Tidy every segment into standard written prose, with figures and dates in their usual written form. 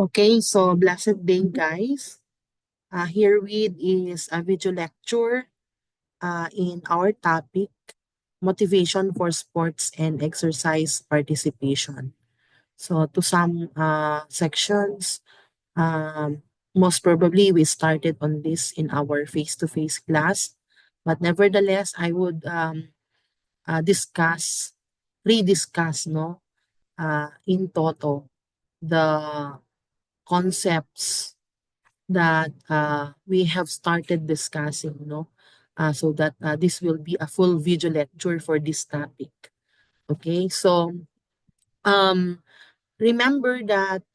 Okay, so blessed day, guys. Herewith is a video lecture in our topic, motivation for sports and exercise participation. So to some sections, most probably we started on this in our face-to-face class, but nevertheless, I would discuss, rediscuss, no, in toto the concepts that we have started discussing, no? So that this will be a full video lecture for this topic. Okay, so um, remember that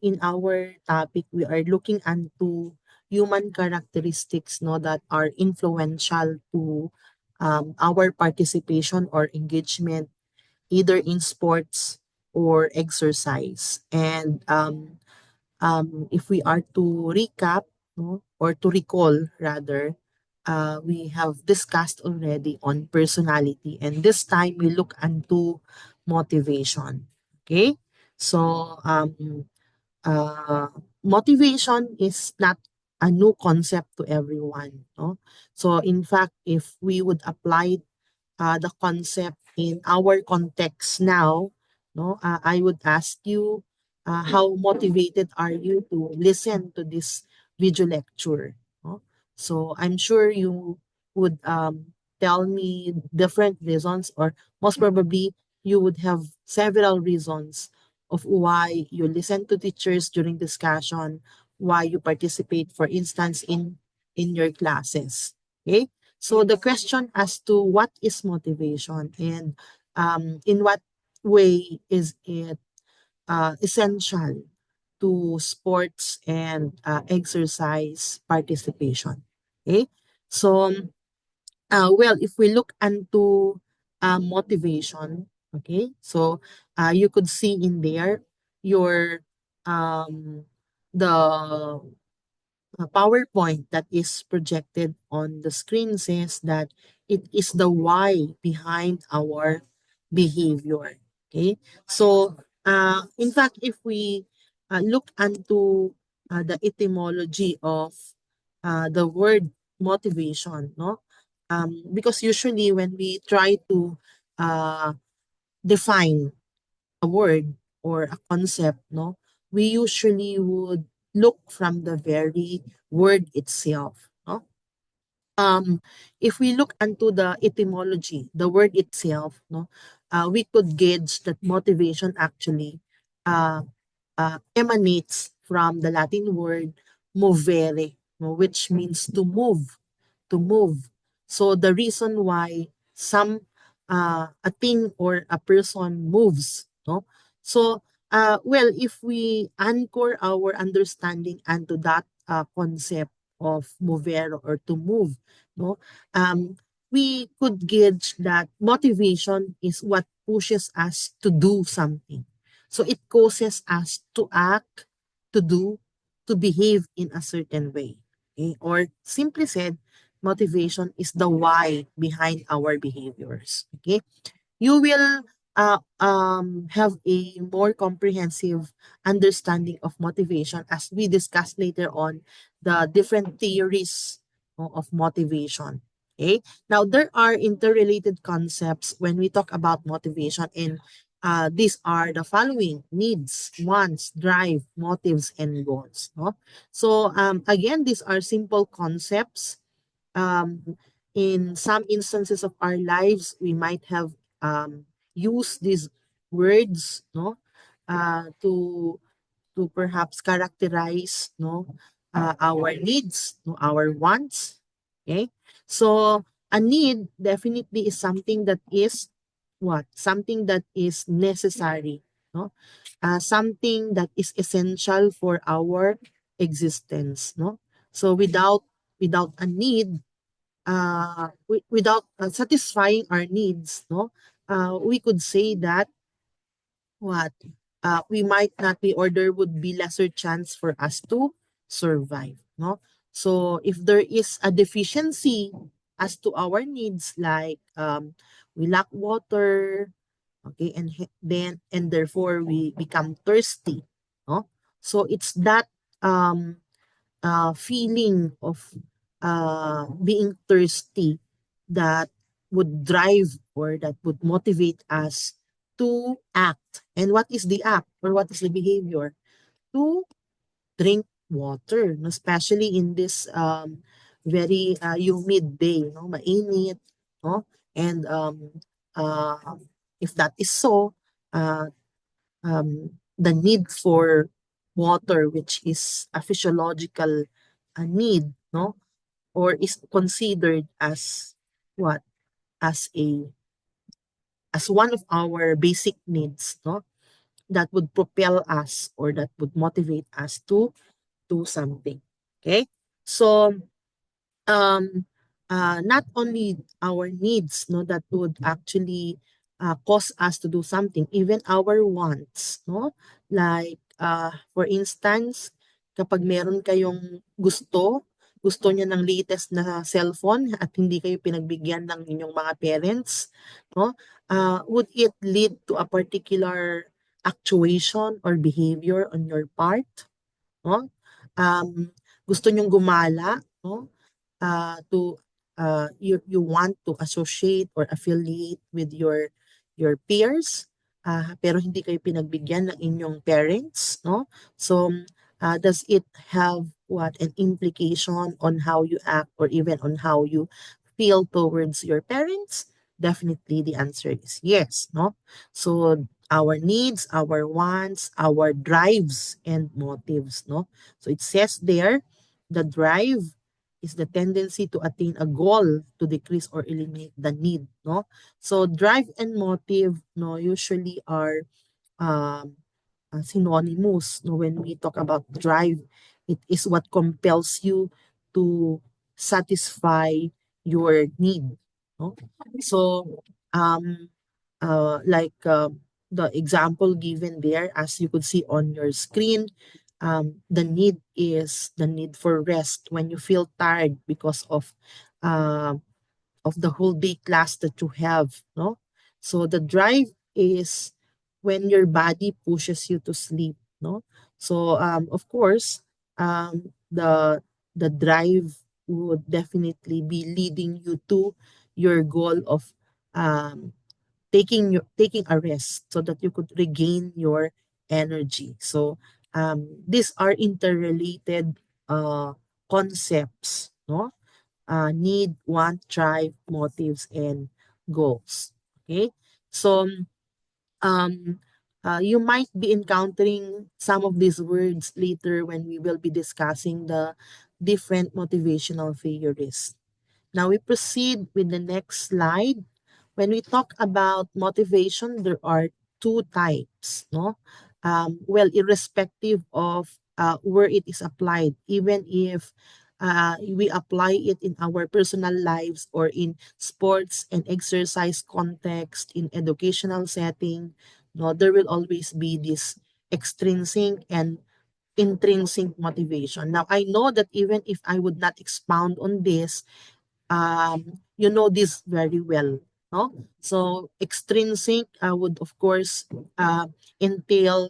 in our topic, we are looking into human characteristics, no, that are influential to our participation or engagement, either in sports or exercise. And if we are to recap, no, or to recall rather, we have discussed already on personality, and this time we look into motivation. Okay, so uh, motivation is not a new concept to everyone. No? So in fact, if we would apply the concept in our context now, no, I would ask you, how motivated are you to listen to this video lecture? No? So I'm sure you would tell me different reasons, or most probably you would have several reasons of why you listen to teachers during discussion, why you participate, for instance, in your classes. Okay? So the question as to what is motivation and in what way is it essential to sports and exercise participation. Okay, so well, if we look into motivation, okay, so you could see in there your um, the PowerPoint that is projected on the screen says that it is the why behind our behavior. Okay, so in fact, if we look into the etymology of the word motivation, no, because usually when we try to uh, define a word or a concept, no, we usually would look from the very word itself. No? Um, if we look into the etymology, the word itself, no, we could gauge that motivation actually uh, emanates from the Latin word movere, no, which means to move, to move. So the reason why some a thing or a person moves, no? So well, if we anchor our understanding into that concept of mover or to move, no, um, we could gauge that motivation is what pushes us to do something. So it causes us to act, to do, to behave in a certain way. Okay? Or simply said, motivation is the why behind our behaviors. Okay, you will have a more comprehensive understanding of motivation as we discuss later on the different theories of motivation. Okay, now there are interrelated concepts when we talk about motivation, and these are the following: needs, wants, drive, motives, and goals. No? So again, these are simple concepts. In some instances of our lives, we might have used these words, no, to perhaps characterize, no, our needs, no, our wants. Okay, so a need definitely is something that is what? Something that is necessary, no, something that is essential for our existence, no. So without a need, without satisfying our needs, no, we could say that what we might not be, or there would be lesser chance for us to survive, no. So if there is a deficiency as to our needs, like we lack water, okay, and then and therefore we become thirsty, no. So it's that um, feeling of being thirsty that would drive or that would motivate us to act. And what is the act or what is the behavior? To drink water, no? Especially in this very humid day, no? Mainit, no? And uh, if that is so, uh, the need for water, which is a physiological need, no? Or is considered as what? As as one of our basic needs, no? That would propel us or that would motivate us to do something. Okay? So um not only our needs, no, that would actually cause us to do something, even our wants, no, like for instance, kapag meron kayong gusto niya ng latest na cellphone at hindi kayo pinagbigyan ng inyong mga parents, no, would it lead to a particular actuation or behavior on your part, no? Gusto niyong gumala, no? To you want to associate or affiliate with your peers, pero hindi kayo pinagbigyan ng inyong parents, no? So does it have what an implication on how you act or even on how you feel towards your parents? Definitely the answer is yes, no? So our needs, our wants, our drives and motives, no? So it says there, the drive is the tendency to attain a goal to decrease or eliminate the need, no? So drive and motive, no, usually are um, synonymous, no? When we talk about drive, it is what compels you to satisfy your need, no? So um like the example given there, as you could see on your screen, the need is the need for rest when you feel tired because uh, of the whole day class that you have, no? So the drive is when your body pushes you to sleep, no? So of course, the drive would definitely be leading you to your goal of um taking a rest so that you could regain your energy. So these are interrelated concepts, no? Need, want, drive, motives, and goals. Okay, so um, you might be encountering some of these words later when we will be discussing the different motivational theories. Now we proceed with the next slide. When we talk about motivation, there are two types, no? Well, irrespective of where it is applied, even if we apply it in our personal lives or in sports and exercise context, in educational setting, no, there will always be this extrinsic and intrinsic motivation. Now, I know that even if I would not expound on this, you know this very well, no? So extrinsic would of course entail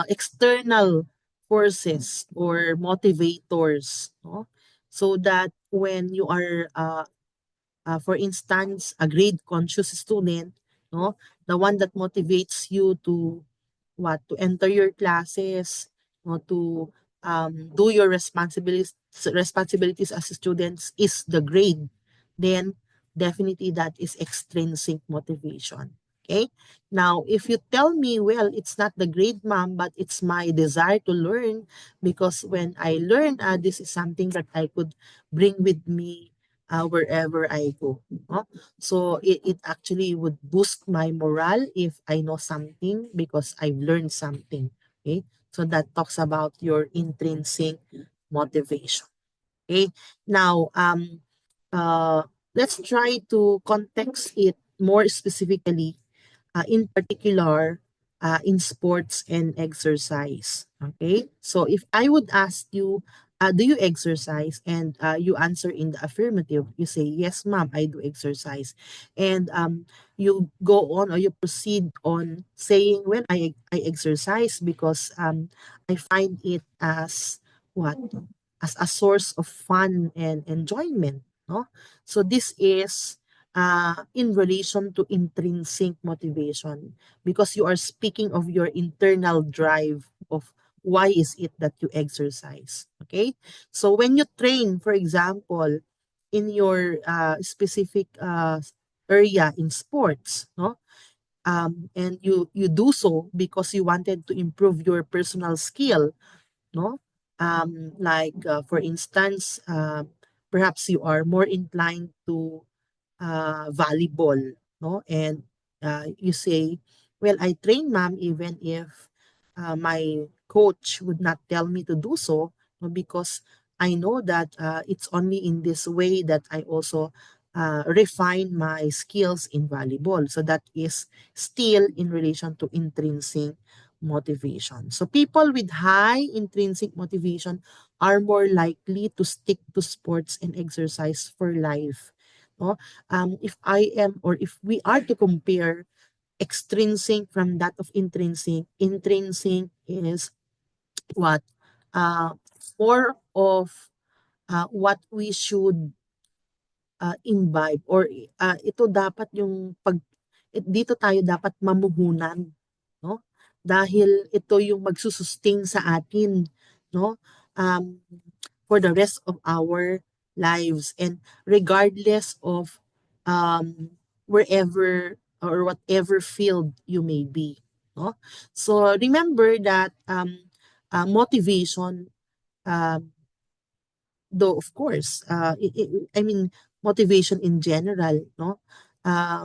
external forces or motivators, no? So that when you are for instance, a grade conscious student, no, the one that motivates you to what, to enter your classes, no, to do your responsibilities as students is the grade, then definitely that is extrinsic motivation. Okay. Now, if you tell me, well, it's not the grade, ma'am, but it's my desire to learn, because when I learn, this is something that I could bring with me wherever I go. No? So it actually would boost my morale if I know something because I've learned something. Okay. So that talks about your intrinsic motivation. Okay. Now, uh, let's try to context it more specifically, in particular, in sports and exercise. Okay. So if I would ask you, do you exercise? And you answer in the affirmative. You say, yes, ma'am, I do exercise. And you go on, or you proceed on saying, well, I exercise because I find it as what? As a source of fun and enjoyment. No? So this is in relation to intrinsic motivation, because you are speaking of your internal drive of why is it that you exercise. Okay, so when you train, for example, in your specific area in sports, no, and you do so because you wanted to improve your personal skill, no, like for instance, perhaps you are more inclined to volleyball, no? And you say, well, I train, ma'am, even if my coach would not tell me to do so, no, because I know that it's only in this way that I also refine my skills in volleyball. So that is still in relation to intrinsic motivation. So people with high intrinsic motivation are more likely to stick to sports and exercise for life. No? If I am, or if we are to compare extrinsic from that of intrinsic, intrinsic is what? More of what we should imbibe, or ito dapat yung dito tayo dapat mamuhunan, no? Dahil ito yung magsusustain sa atin, no? Um, for the rest of our lives, and regardless of wherever or whatever field you may be, no? So remember that motivation, um, though of course I mean motivation in general, no,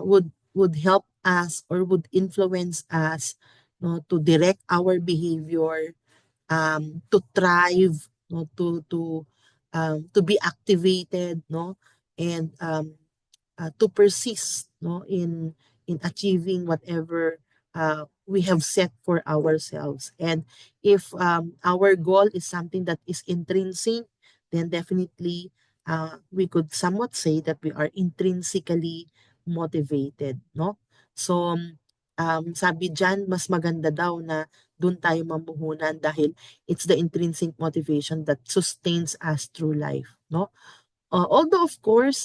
would help us, or would influence us, no, to direct our behavior, to thrive, no, to be activated, no, and to persist, no, in achieving whatever we have set for ourselves. And if our goal is something that is intrinsic, then definitely we could somewhat say that we are intrinsically motivated, no? So sabi diyan, mas maganda daw na doon tayo mamuhunan, dahil it's the intrinsic motivation that sustains us through life, no? Although of course,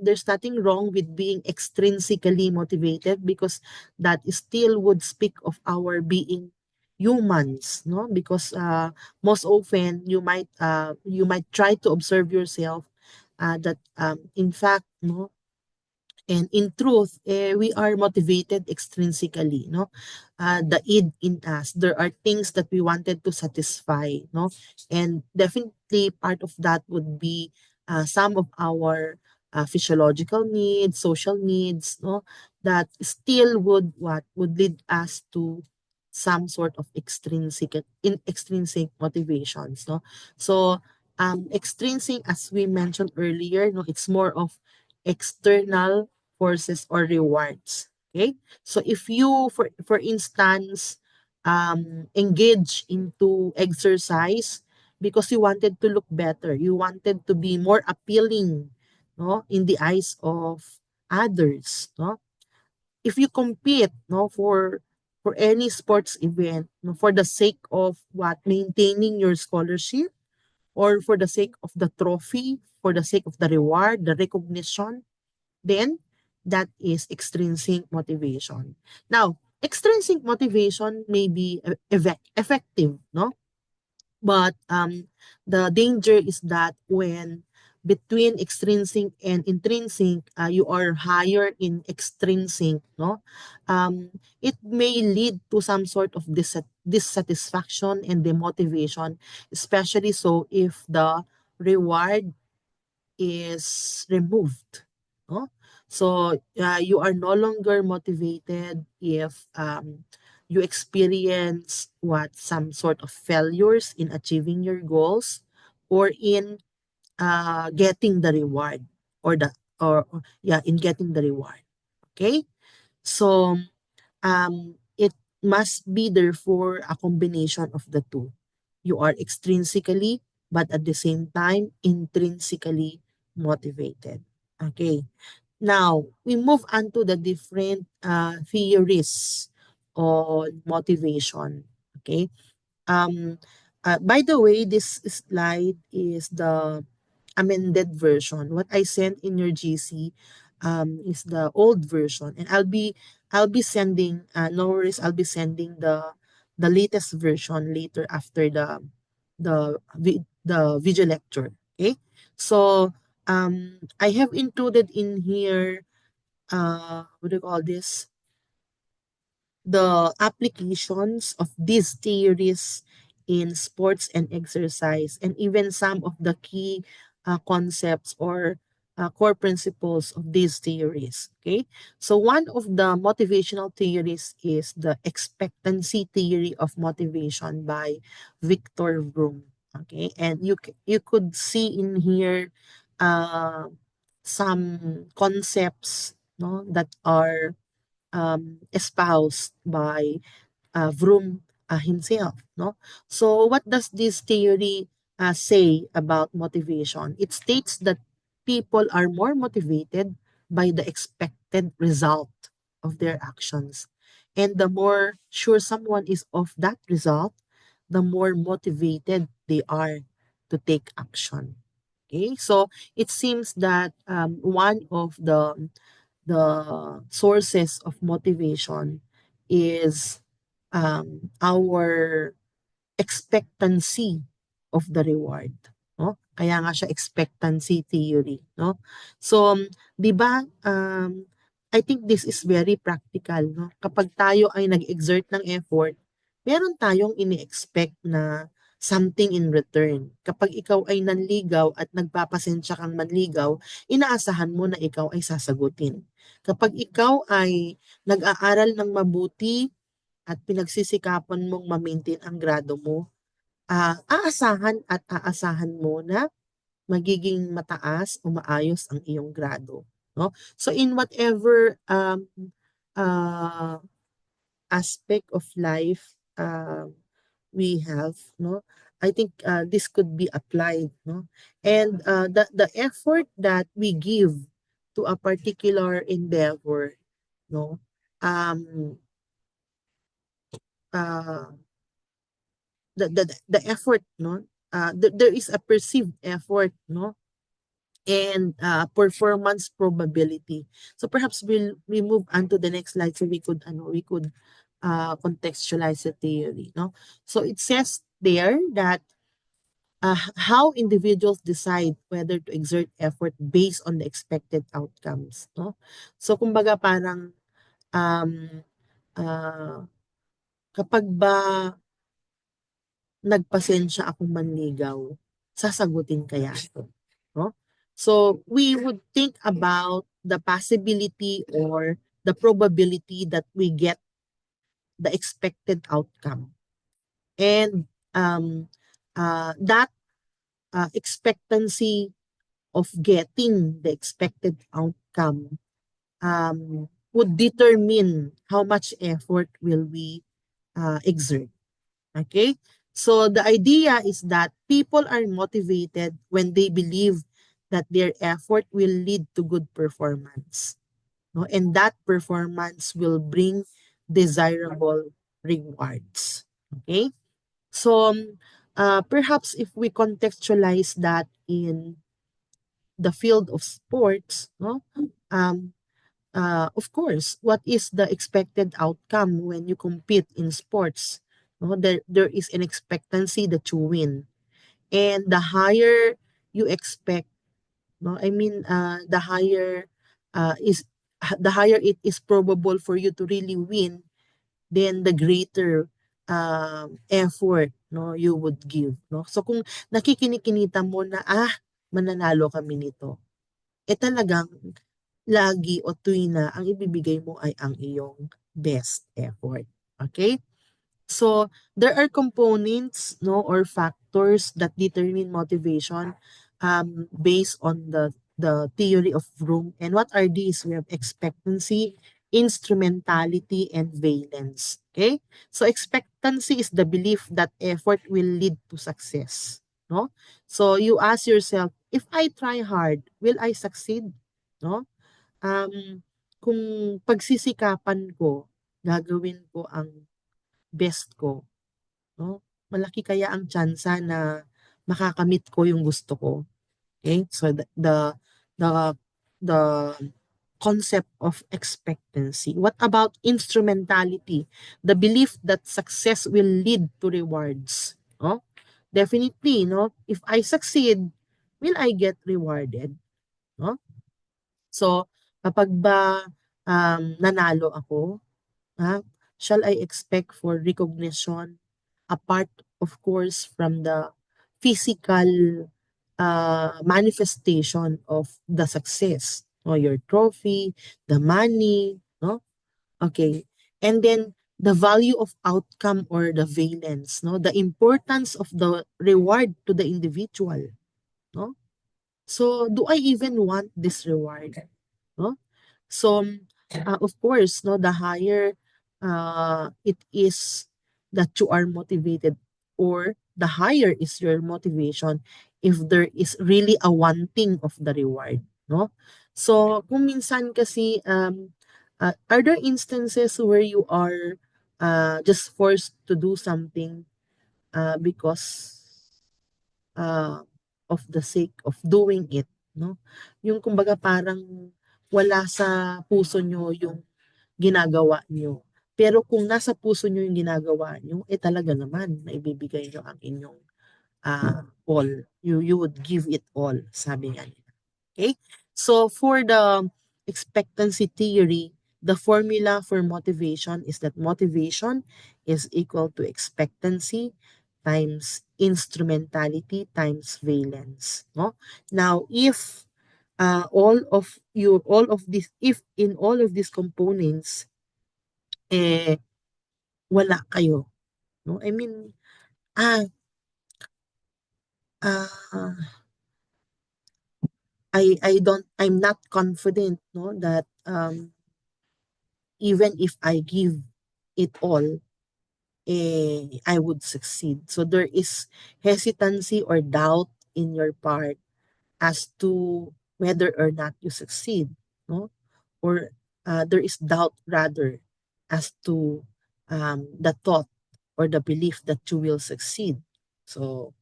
there's nothing wrong with being extrinsically motivated, because that still would speak of our being humans, no? Because most often you might try to observe yourself that in fact, no, and in truth, we are motivated extrinsically, no? The id in us, there are things that we wanted to satisfy, no? And definitely part of that would be some of our physiological needs, social needs, no? That still would what would lead us to some sort of extrinsic motivations, no? So extrinsic, as we mentioned earlier, no, it's more of external forces or rewards. Okay? So if you, for instance, engage into exercise because you wanted to look better, you wanted to be more appealing, no, in the eyes of others, no? If you compete, no, for any sports event, no, for the sake of what, maintaining your scholarship, or for the sake of the trophy, for the sake of the reward, the recognition, then that is extrinsic motivation. Now, extrinsic motivation may be effective, no? But the danger is that when between extrinsic and intrinsic, you are higher in extrinsic, no? It may lead to some sort of dissatisfaction and demotivation, especially so if the reward is removed, no? So you are no longer motivated if you experience what, some sort of failures in achieving your goals, or in getting the reward, or the yeah, in getting the reward. Okay, so it must be therefore a combination of the two. You are extrinsically but at the same time, intrinsically motivated. Okay. Now, we move on to the different theories on motivation. Okay. Um, by the way, this slide is the amended version. What I sent in your GC is the old version, and I'll be sending. No worries, I'll be sending the latest version later after the video lecture. Okay, so I have included in here what do you call this, the applications of these theories in sports and exercise, and even some of the key concepts or core principles of these theories. Okay, so one of the motivational theories is the expectancy theory of motivation by Victor Vroom. Okay, and you could see in here uh, some concepts, no, that are espoused by Vroom himself. No, so what does this theory say about motivation? It states that people are more motivated by the expected result of their actions, and the more sure someone is of that result, the more motivated they are to take action. Okay, so it seems that one of the sources of motivation is our expectancy of the reward, no? Kaya nga siya expectancy theory, no? So, 'di ba, I think this is very practical, no? Kapag tayo ay nag-exert ng effort, meron tayong ini-expect na something in return. Kapag ikaw ay nanligaw at nagpapasensya kang manligaw, inaasahan mo na ikaw ay sasagutin. Kapag ikaw ay nag-aaral ng mabuti at pinagsisikapan mong ma-maintain ang grado mo, aasahan at aasahan mo na magiging mataas o maayos ang iyong grado, no? So in whatever uh, aspect of life we have, no, I think this could be applied, no, and the effort that we give to a particular endeavor, no, um uh the effort, no, there is a perceived effort, no, and performance probability. So perhaps we move on to the next slide so we could contextualize the theory, no. So it says there that how individuals decide whether to exert effort based on the expected outcomes, no. So kumbaga parang um uh, kapag ba nagpasensya akong manligaw, sasagutin kaya ito, no? So, we would think about the possibility or the probability that we get the expected outcome. And that expectancy of getting the expected outcome would determine how much effort will we exert. Okay? So the idea is that people are motivated when they believe that their effort will lead to good performance. No? And that performance will bring desirable rewards. Okay? So perhaps if we contextualize that in the field of sports, no? Um, of course, what is the expected outcome when you compete in sports? No, there is an expectancy that you win. And the higher you expect, no, I mean, is the higher it is probable for you to really win, then the greater effort, no, you would give, no. So kung nakikinikinita mo na mananalo kami nito, talagang lagi o tuwina ang ibibigay mo ay ang iyong best effort. Okay? So, there are components, no, or factors that determine motivation based on the theory of Vroom. And what are these? We have expectancy, instrumentality, and valence. Okay? So, expectancy is the belief that effort will lead to success. no? So you ask yourself, if I try hard, will I succeed? No? Kung pagsisikapan ko, gagawin ko ang best ko, no? Malaki kaya ang tsansa na makakamit ko yung gusto ko. Okay? So the the concept of expectancy. What about instrumentality? The belief that success will lead to rewards. No? Definitely, no? If I succeed, will I get rewarded? No? So, kapag ba nanalo ako, ha, shall I expect for recognition apart, of course, from the physical manifestation of the success, or your trophy, the money, no? Okay. And then the value of outcome or the valence, no? The importance of the reward to the individual, no? So, do I even want this reward? No? So, of course, no, the higher it is that you are motivated, or the higher is your motivation if there is really a wanting of the reward, no? So, kung minsan kasi, are there instances where you are just forced to do something because uh, of the sake of doing it, no? Yung kumbaga parang wala sa puso nyo yung ginagawa nyo. Pero kung nasa puso nyo yung ginagawa nyo, eh talaga naman na ibibigay nyo ang inyong all. You would give it all, sabi nga nila. Okay? So for the expectancy theory, the formula for motivation is that motivation is equal to expectancy times instrumentality times valence. No? Now, if all of this, if in all of these components, eh, wala kayo. No? I mean, ah, ah, I'm not confident, no, that even if I give it all, I would succeed. So there is hesitancy or doubt in your part as to whether or not you succeed, no? Or there is doubt rather as to the thought or the belief that you will succeed. So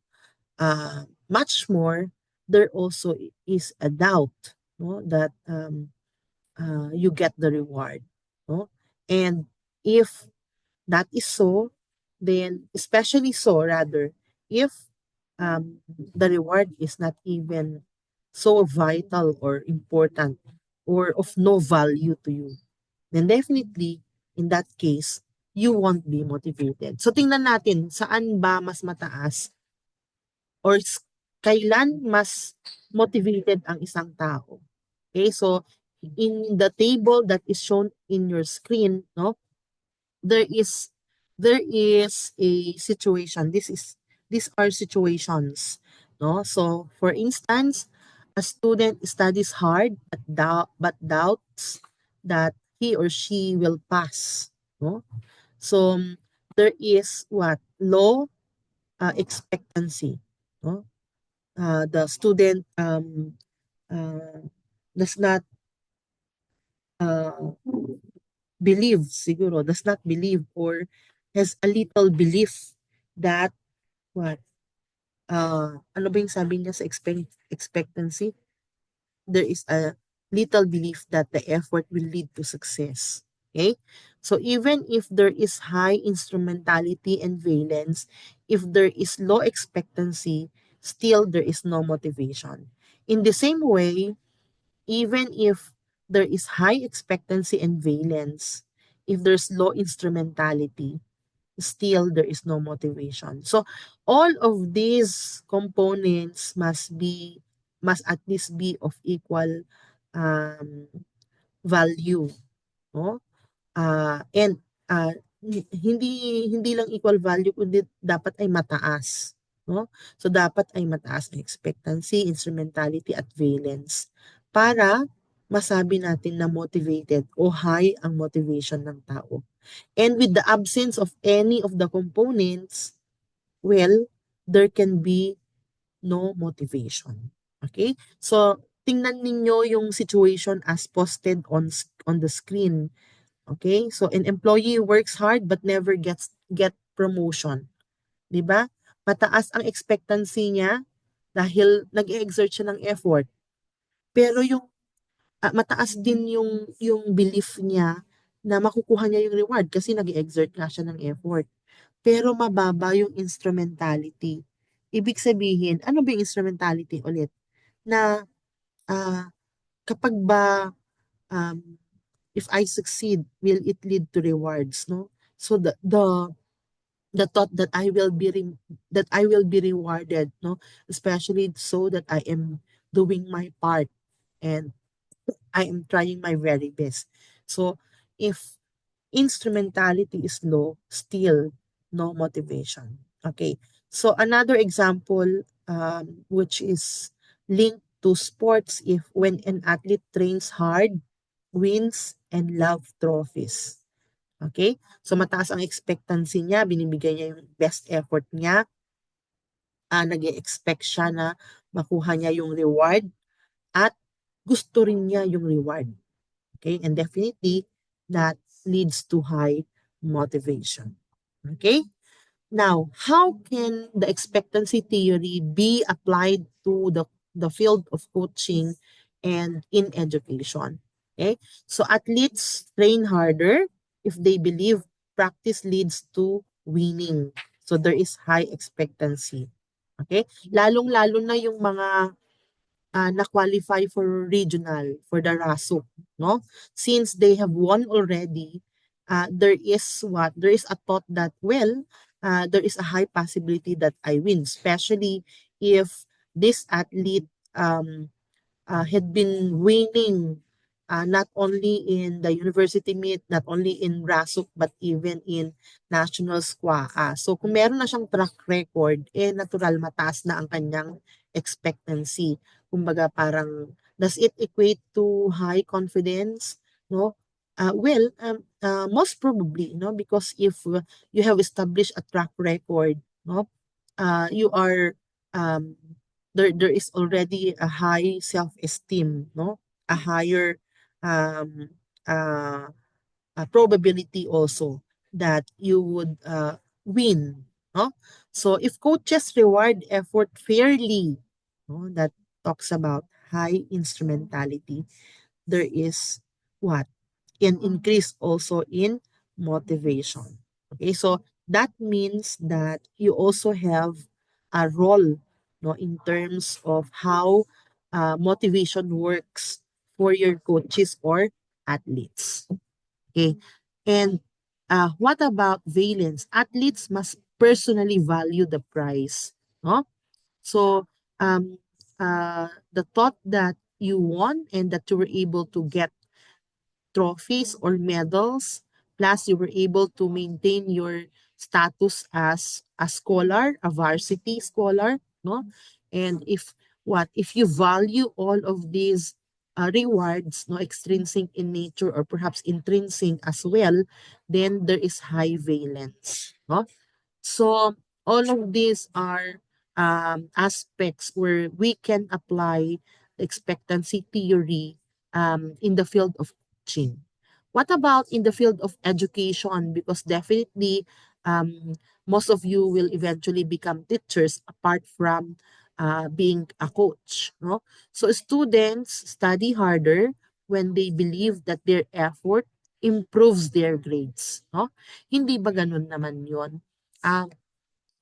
much more, there also is a doubt, no, that you get the reward, no? And if that is so, then especially so rather, if the reward is not even so vital or important or of no value to you, then definitely in that case, you won't be motivated. So tingnan natin saan ba mas mataas or kailan mas motivated ang isang tao. Okay, so in the table that is shown in your screen, no, there is a situation. These are situations, no? So for instance, a student studies hard but doubts that he or she will pass, no? So there is what low expectancy, no? The student uh, does not uh, believe, siguro does not believe, or has a little belief that what ano ba yung sabi niya sa expectancy, there is a little belief that the effort will lead to success. Okay, so even if there is high instrumentality and valence, if there is low expectancy, still there is no motivation. In the same way, even if there is high expectancy and valence, if there's low instrumentality, still there is no motivation. So all of these components must at least be of equal um, value, no? And hindi lang equal value, kundi dapat ay mataas, no? So dapat ay mataas ang expectancy, instrumentality at valence para masabi natin na motivated o high ang motivation ng tao. And with the absence of any of the components, well, there can be no motivation. Okay? So, tingnan ninyo yung situation as posted on the screen. Okay? So, an employee works hard but never get promotion. 'Di ba? Mataas ang expectancy niya dahil nag-e-exert siya ng effort. Pero yung mataas din yung belief niya na makukuha niya yung reward kasi nag-e-exert nga siya ng effort. Pero mababa yung instrumentality. Ibig sabihin, ano ba yung instrumentality ulit? Na ah, kapag ba um, if I succeed, will it lead to rewards, no? So the thought that that I will be rewarded, no? Especially so that I am doing my part and I am trying my very best. So if instrumentality is low, still no motivation. Okay. So another example, which is linked to sports, if when an athlete trains hard, wins, and love trophies. Okay? So mataas ang expectancy niya, binibigay niya yung best effort niya, nag-expect siya na makuha niya yung reward at gusto rin niya yung reward. Okay? And definitely, that leads to high motivation. Okay? Now, how can the expectancy theory be applied to the field of coaching and in education? Okay? So, athletes train harder if they believe practice leads to winning. So, there is high expectancy. Okay? Lalong-lalo na yung mga na-qualify for regional, for the RASUP, no? Since they have won already, there is what? There is a thought that, well, there is a high possibility that I win, especially if this athlete had been winning not only in the university meet, not only in RASUK, but even in national SQA. So kung meron na siyang track record, natural mataas na ang kanyang expectancy. Kumbaga parang, does it equate to high confidence? No? Most probably, no? Because if you have established a track record, no? You are um, there is already a high self-esteem, no? A higher um, uh, probability also that you would win, no? So if coaches reward effort fairly, no, that talks about high instrumentality, there is what? An increase also in motivation. Okay, so that means that you also have a role, no, in terms of how motivation works for your coaches or athletes. Okay, and what about valence? Athletes must personally value the prize. No, so the thought that you won and that you were able to get trophies or medals. Plus, you were able to maintain your status as a scholar, a varsity scholar, no? And if you value all of these rewards, no, extrinsic in nature or perhaps intrinsic as well, then there is high valence, no? So all of these are aspects where we can apply the expectancy theory in the field of coaching. What about in the field of education? Because definitely um, most of you will eventually become teachers apart from being a coach. No? So students study harder when they believe that their effort improves their grades. No? Hindi ba ganun naman yon? Ah,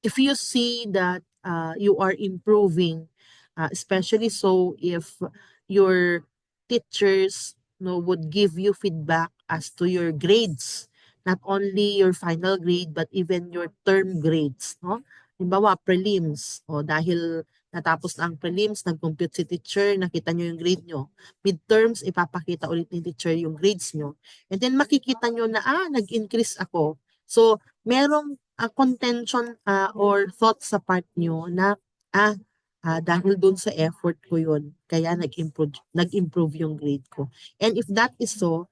if you see that you are improving, especially so if your teachers would give you feedback as to your grades, not only your final grade but even your term grades, no? Halimbawa, prelims, o dahil natapos na ang prelims, nag-compute si teacher, nakita nyo yung grade nyo. Midterms, ipapakita ulit ni teacher yung grades nyo. And then makikita nyo na, nag-increase ako. So, merong contention or thought sa part nyo na dahil dun sa effort ko yun, kaya nag-improve yung grade ko. And if that is so,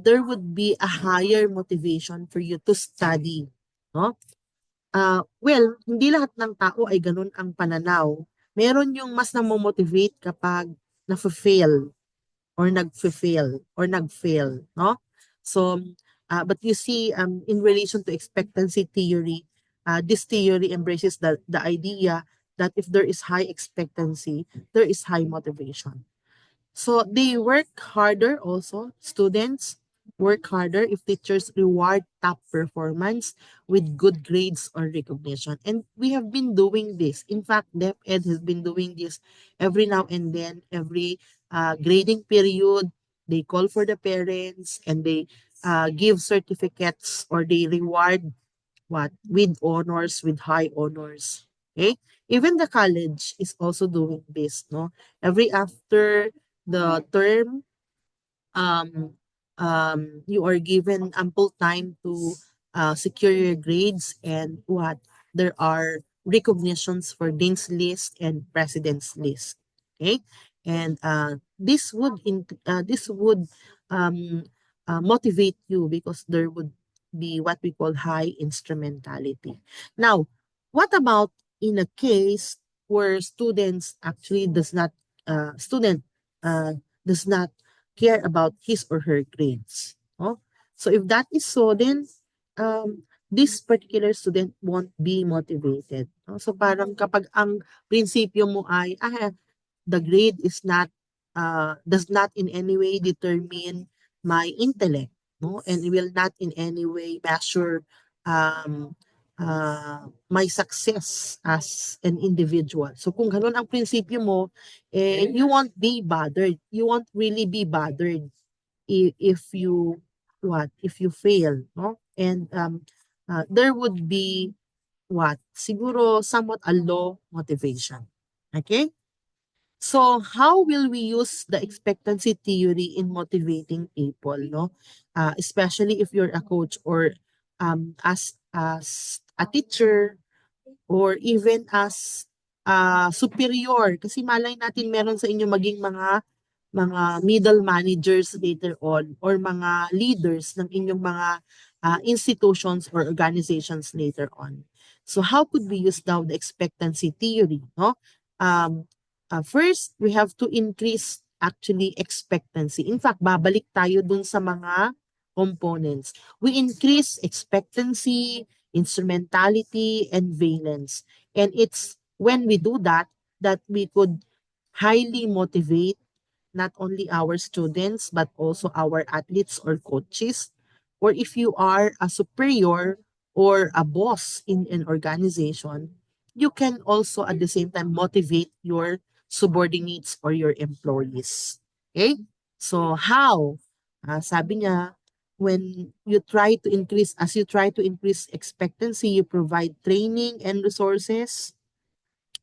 there would be a higher motivation for you to study. No? Well, hindi lahat ng tao ay ganun ang pananaw. Meron yung mas namo-motivate kapag nafe-fail or nag-fail or nag-fail, no? So, but you see, in relation to expectancy theory, this theory embraces the idea that if there is high expectancy, there is high motivation. So they work harder also. Students work harder if teachers reward top performance with good grades or recognition. And we have been doing this. In fact, DepEd has been doing this every now and then, every grading period. They call for the parents and they give certificates or they reward what with honors, with high honors. Okay, even the college is also doing this, no? Every after the term, um you are given ample time to secure your grades, and what there are recognitions for dean's list and president's list. Okay, and this would um motivate you because there would be what we call high instrumentality. Now, what about in a case where students actually does not student does not care about his or her grades. No? So if that is so, then this particular student won't be motivated. No? So parang kapag ang prinsipyo mo ay, the grade is not, does not in any way determine my intellect, no? And it will not in any way measure um, my success as an individual. So kung ganun ang prinsipyo mo, you won't be bothered. You won't really be bothered if you if you fail, no? And there would be siguro somewhat a low motivation. Okay? So how will we use the expectancy theory in motivating people, no? Especially if you're a coach or as a teacher or even as superior, kasi malay natin meron sa inyo maging mga middle managers later on or mga leaders ng inyong mga institutions or organizations later on. So how could we use now the expectancy theory, no? Um, First, we have to increase actually expectancy. In fact, babalik tayo dun sa mga components. We increase expectancy, instrumentality, and valence. And it's when we do that that we could highly motivate not only our students but also our athletes or coaches. Or if you are a superior or a boss in an organization, you can also at the same time motivate your subordinates or your employees. Okay? So how? Sabi niya, when you try to increase, as you try to increase expectancy, you provide training and resources.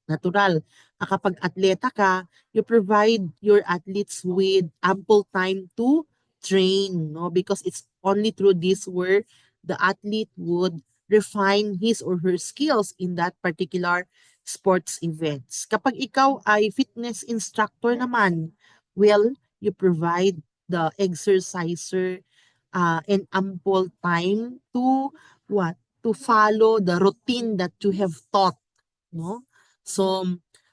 Natural. Kapag atleta ka, you provide your athletes with ample time to train, no? Because it's only through this where the athlete would refine his or her skills in that particular sports events. Kapag ikaw ay fitness instructor naman, well, you provide the exerciser and ample time to what? To follow the routine that you have taught, no? So,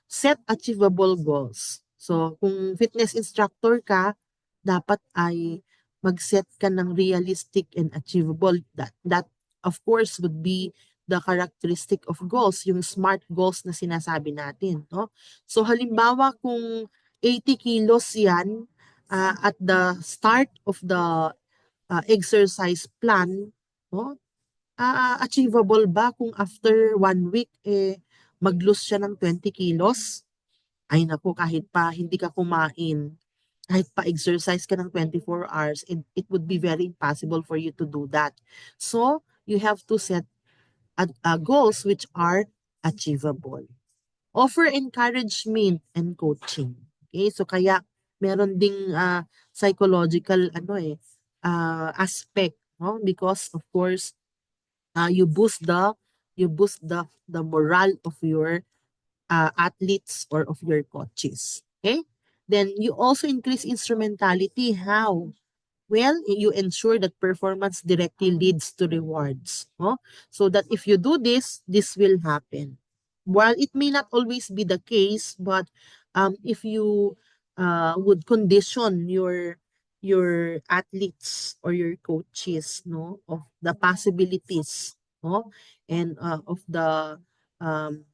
set achievable goals. So, kung fitness instructor ka, dapat ay mag-set ka ng realistic and achievable. That of course would be the characteristic of goals, yung SMART goals na sinasabi natin, no? So, halimbawa kung 80 kilos yan at the start of the exercise plan, no? Achievable ba kung after 1 week, mag-lose siya ng 20 kilos? Ay naku, kahit pa hindi ka kumain, kahit pa exercise ka ng 24 hours, it would be very impossible for you to do that. So, you have to set goals which are achievable. Offer encouragement and coaching. Okay? So, kaya meron ding psychological aspect, no? Because of course, you boost the morale of your athletes or of your coaches. Okay? Then you also increase instrumentality. How? Well, you ensure that performance directly leads to rewards. No? So that if you do this, this will happen. while it may not always be the case, but if you would condition your athletes or your coaches, no, of the possibilities, no, and of the um,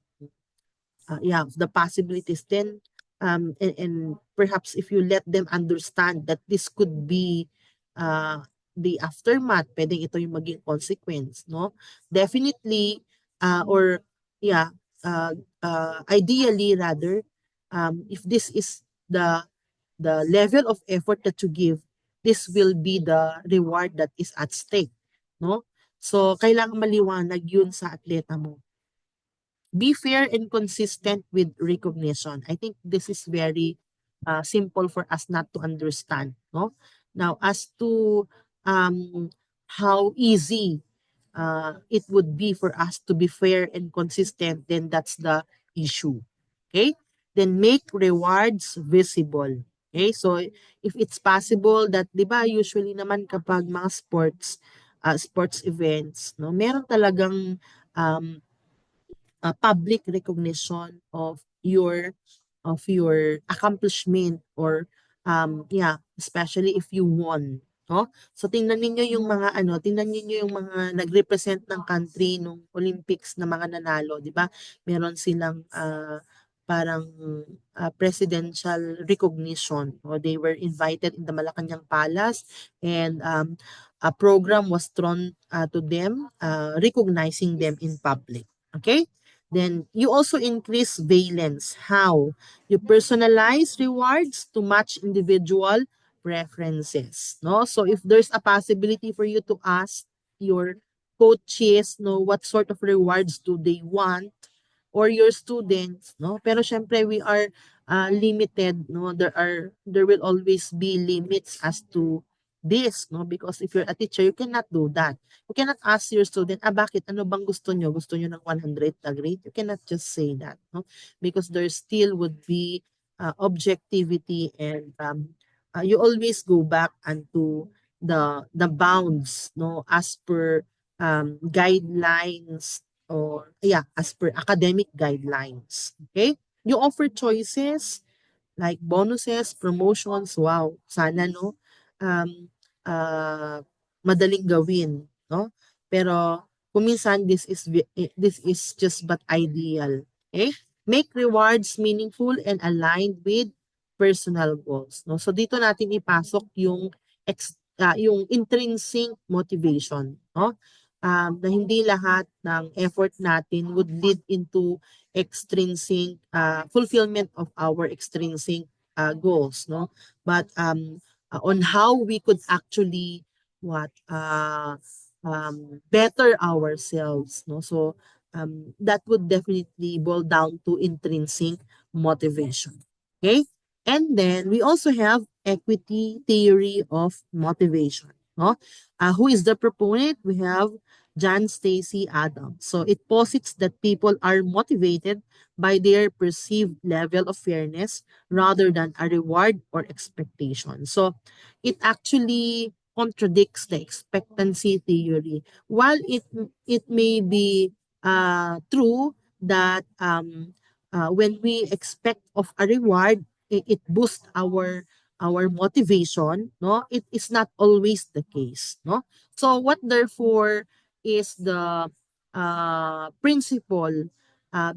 yeah, the possibilities, then and perhaps if you let them understand that this could be uh, the aftermath, pwedeng ito yung maging consequence, no? Definitely, or yeah, uh, ideally rather, if this is the level of effort that you give, this will be the reward that is at stake, no? So, kailangan maliwanag yun sa atleta mo. Be fair and consistent with recognition. I think this is very simple for us not to understand. No? Now, as to how easy it would be for us to be fair and consistent, then that's the issue. Okay? Then make rewards visible. Okay? So, if it's possible that, di ba, usually naman kapag mga sports events, no, meron talagang um, public recognition of your accomplishment, or yeah, especially if you won, no? So tingnan ninyo yung mga tingnan niyo yung mga nagrepresent ng country nung Olympics na mga nanalo, 'di ba? Meron silang parang presidential recognition, or they were invited in the Malacanang Palace, and a program was thrown to them, recognizing them in public. Okay? Then you also increase valence. How? You personalize rewards to match individual preferences. No? So if there's a possibility for you to ask your coaches, no, what sort of rewards do they want, or your students, no? Pero syempre we are limited, no? There will always be limits as to this, no? Because if you're a teacher, you cannot do that. You cannot ask your student, bakit? Ano bang gusto nyo? Gusto nyo ng 100 na grade? You cannot just say that, no? Because there still would be objectivity, and you always go back into the bounds, no? As per guidelines, or yeah, as per academic guidelines. Okay? You offer choices like bonuses, promotions, wow, sana no, um, madaling gawin, no? Pero kung minsan this is just but ideal. Okay? Make rewards meaningful and aligned with personal goals, no? So dito natin ipasok yung intrinsic motivation, no? Na hindi lahat ng effort natin would lead into extrinsic fulfillment of our extrinsic goals, no, but on how we could actually better ourselves, no. So that would definitely boil down to intrinsic motivation. Okay, and then we also have equity theory of motivation, no. Who is the proponent? We have John Stacy Adams. So it posits that people are motivated by their perceived level of fairness rather than a reward or expectation. So it actually contradicts the expectancy theory. While it may be true that when we expect of a reward, it boosts our motivation, no, it is not always the case, no. So what therefore is the principle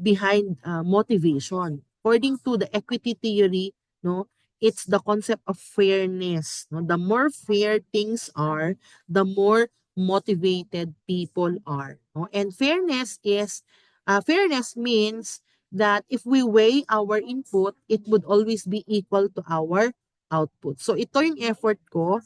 behind motivation? According to the equity theory, no, it's the concept of fairness, no. The more fair things are, the more motivated people are, no? And fairness means that if we weigh our input, it would always be equal to our output. So ito yung effort ko,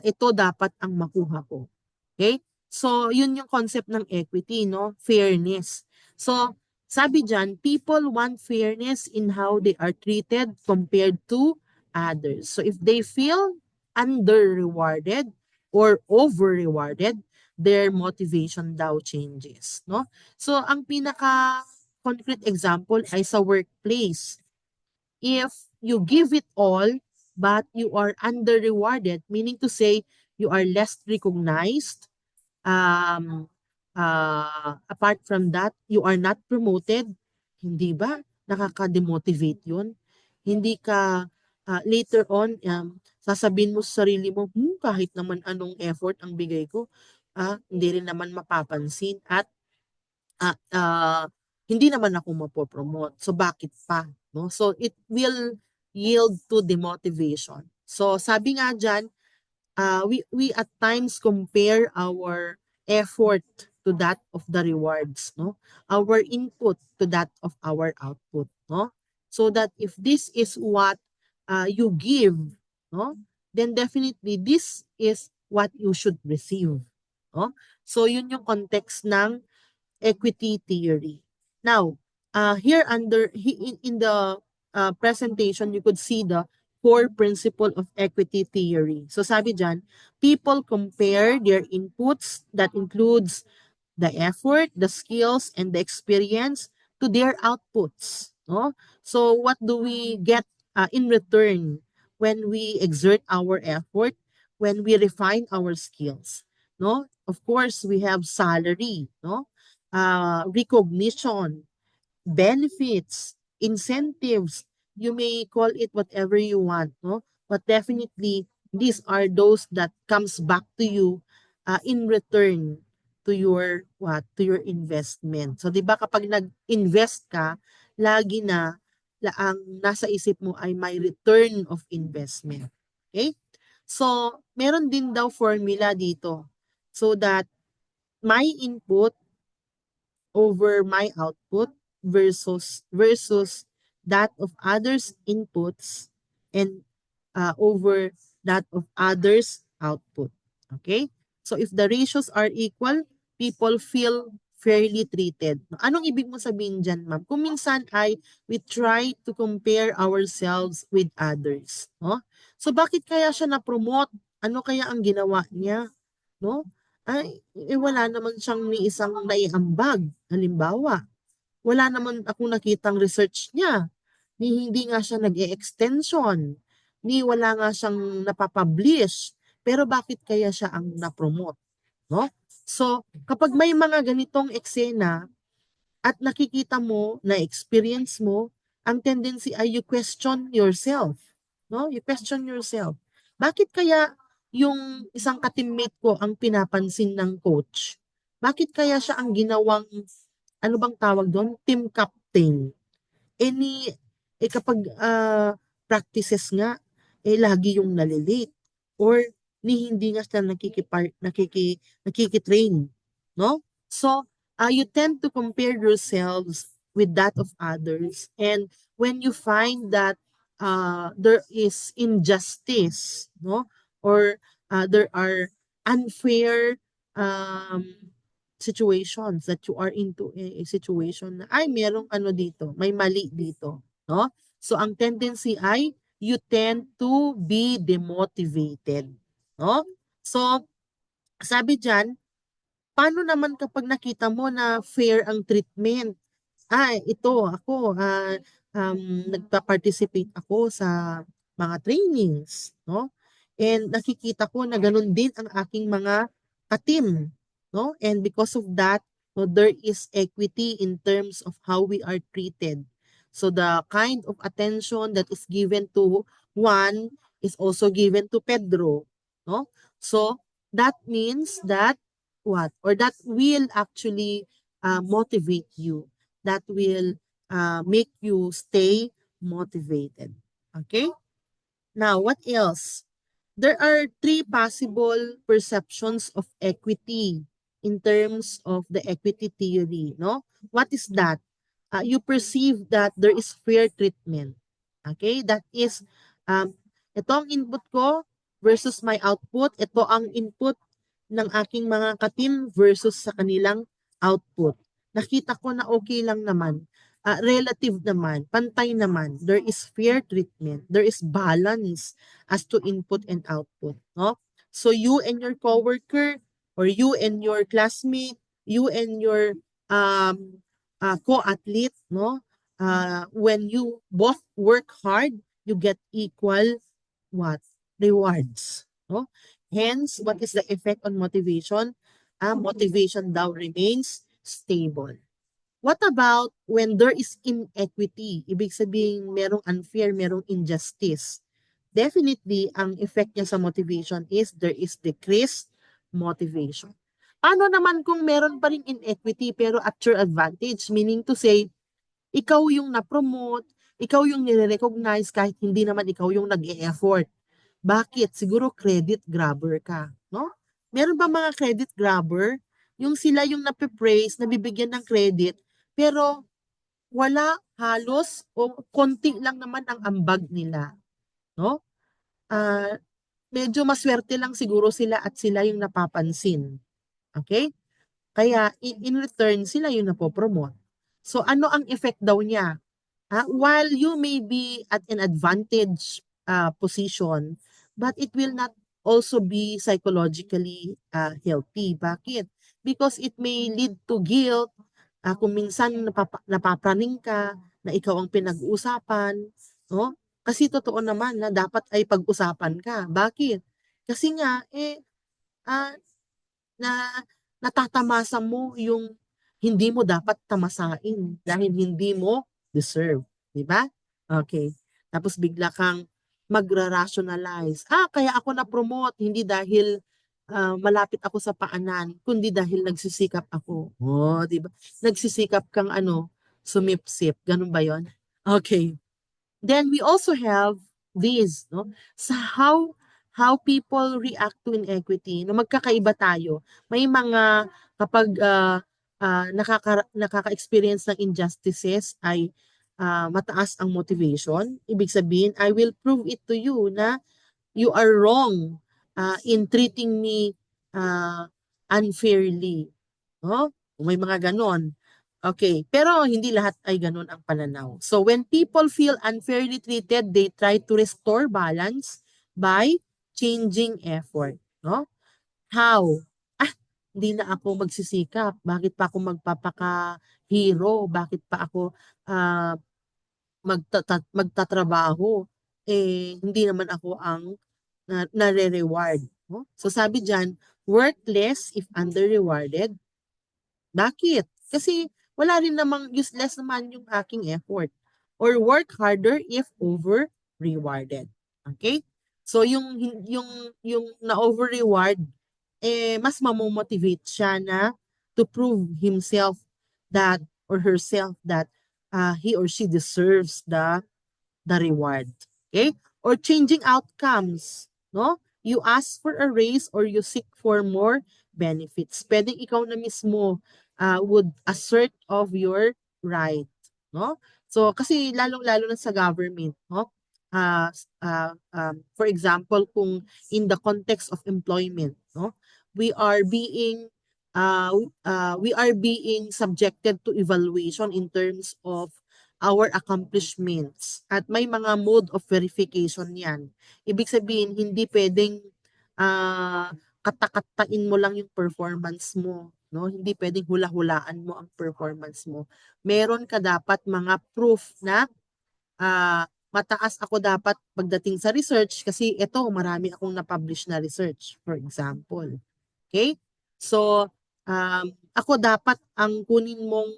ito dapat ang makuha ko. Okay? So yun yung concept ng equity, no? Fairness. So sabi diyan, people want fairness in how they are treated compared to others. So if they feel under-rewarded or over-rewarded, their motivation daw changes, no? So ang pinaka concrete example ay sa workplace. If you give it all but you are under-rewarded, meaning to say you are less recognized, apart from that, you are not promoted, Hindi ba nakaka-demotivate yun? Hindi ka later on sasabihin mo sa sarili mo, kahit naman anong effort ang bigay ko, hindi rin naman mapapansin at ah, ah, hindi naman ako mapopromote. So bakit pa? No? So it will yield to demotivation. So sabi nga dyan, we at times compare our effort to that of the rewards, no? Our input to that of our output, no? So that if this is what you give, no? Then definitely this is what you should receive, no? So yun yung context ng equity theory. Now, here in the presentation, you could see the core principle of equity theory. So sabi dyan, people compare their inputs that includes the effort, the skills, and the experience to their outputs. No? So what do we get in return when we exert our effort, when we refine our skills? No? Of course, we have salary, no? Recognition, benefits, incentives. You may call it whatever you want, no? But definitely, these are those that comes back to you in return to your what? To your investment. So 'di ba kapag nag-invest ka, lagi na ang nasa isip mo ay may return of investment. Okay? So, meron din daw formula dito so that my input over my output versus that of others inputs and over that of others output. Okay? So if the ratios are equal, people feel fairly treated. Anong ibig mo sabihin dyan, ma'am? Kung minsan ay we try to compare ourselves with others. No? So bakit kaya siya na-promote? Ano kaya ang ginawa niya? No? Ay, wala naman siyang ni isang naiambag. Halimbawa, wala naman akong nakitang research niya. Ni hindi nga siya nag-e-extension. Ni wala nga siyang napapublish. Pero bakit kaya siya ang na-promote? No? So, kapag may mga ganitong eksena, at nakikita mo, na-experience mo, ang tendency ay you question yourself. No? You question yourself. Bakit kaya yung isang ka-teammate ko ang pinapansin ng coach? Bakit kaya siya ang ginawang, ano bang tawag doon? Team captain. Kapag practices nga, lagi yung nalilate. Or hindi nga sila nakikitrain. No? So, you tend to compare yourselves with that of others. And when you find that there is injustice, no? Or there are unfair situations that you are into a situation na ay merong ano dito, may mali dito, no? So ang tendency ay you tend to be demotivated, no? So sabi diyan, paano naman kapag nakita mo na fair ang treatment? Ito ako, nagpa-participate ako sa mga trainings, no? And nakikita ko na ganun din ang aking mga ka-team, no? And because of that, no, there is equity in terms of how we are treated. So the kind of attention that is given to Juan is also given to Pedro, no? So that means that what? Or that will actually motivate you. That will make you stay motivated. Okay? Now, what else? There are three possible perceptions of equity in terms of the equity theory, no? What is that? You perceive that there is fair treatment. Okay? That is, ito ang input ko versus my output. Ito ang input ng aking mga ka-team versus sa kanilang output. Nakita ko na okay lang naman. Relative naman, pantay naman. There is fair treatment. There is balance as to input and output. No? So you and your coworker or you and your classmate, you and your co-athlete, no? When you both work hard, you get equal what? Rewards. No? Hence, what is the effect on motivation? Motivation daw remains stable. What about when there is inequity? Ibig sabihin, merong unfair, merong injustice. Definitely, ang effect niya sa motivation is there is decreased motivation. Ano naman kung meron pa rin inequity pero at your advantage? Meaning to say, ikaw yung na-promote, ikaw yung nire-recognize kahit hindi naman ikaw yung nag-e-effort. Bakit? Siguro credit grabber ka, no? Meron ba mga credit grabber? Yung sila yung nape-praise, nabibigyan ng credit, pero wala halos o konti lang naman ang ambag nila, no? Ah, medyo maswerte lang siguro sila at sila yung napapansin. Okay? Kaya in return sila yung napopromote. So ano ang effect daw niya? While you may be at an advantage position, but it will not also be psychologically healthy. Bakit? Because it may lead to guilt. Kung minsan napapraning ka na ikaw ang pinag-uusapan, no? Kasi totoo naman na dapat ay pag-usapan ka. Bakit? Kasi nga, ah, na natatamasa mo yung hindi mo dapat tamasain dahil hindi mo deserve, 'di ba? Okay. Tapos bigla kang magra-rationalize. Kaya ako na-promote hindi dahil malapit ako sa paanan, kundi dahil nagsisikap ako. Oh, 'di ba? Nagsisikap kang sumipsip, ganun ba 'yon? Okay. Then we also have this, no? Sa how people react to inequity, no, magkakaiba tayo. May mga kapag nakaka-experience ng injustices ay mataas ang motivation. Ibig sabihin, I will prove it to you na you are wrong in treating me unfairly. No? May mga ganon. Okay, pero hindi lahat ay ganun ang pananaw. So when people feel unfairly treated, they try to restore balance by changing effort, no? How? Hindi na ako magsisikap. Bakit pa ako magpapaka-hero? Bakit pa ako ah, magtatrabaho? Hindi naman ako ang nare-reward, no? So sabi diyan, work less if under-rewarded. Bakit? Kasi wala rin namang useless naman yung aking effort. Or work harder if over-rewarded. Okay? So yung na-over-reward, mas mamomotivate siya na to prove himself that or herself that he or she deserves the reward. Okay? Or changing outcomes, no? You ask for a raise or you seek for more benefits. Pwedeng ikaw na mismo would assert of your right, no? So kasi lalong-lalo na sa government, no? For example, kung in the context of employment, no? We are being we are being subjected to evaluation in terms of our accomplishments at may mga mode of verification yan. Ibig sabihin, hindi pwedeng kata-katain mo lang yung performance mo. No? Hindi pwedeng hula-hulaan mo ang performance mo. Meron ka dapat mga proof na mataas ako dapat pagdating sa research kasi ito, marami akong na-publish na research, for example. Okay? So, ako dapat ang kunin mong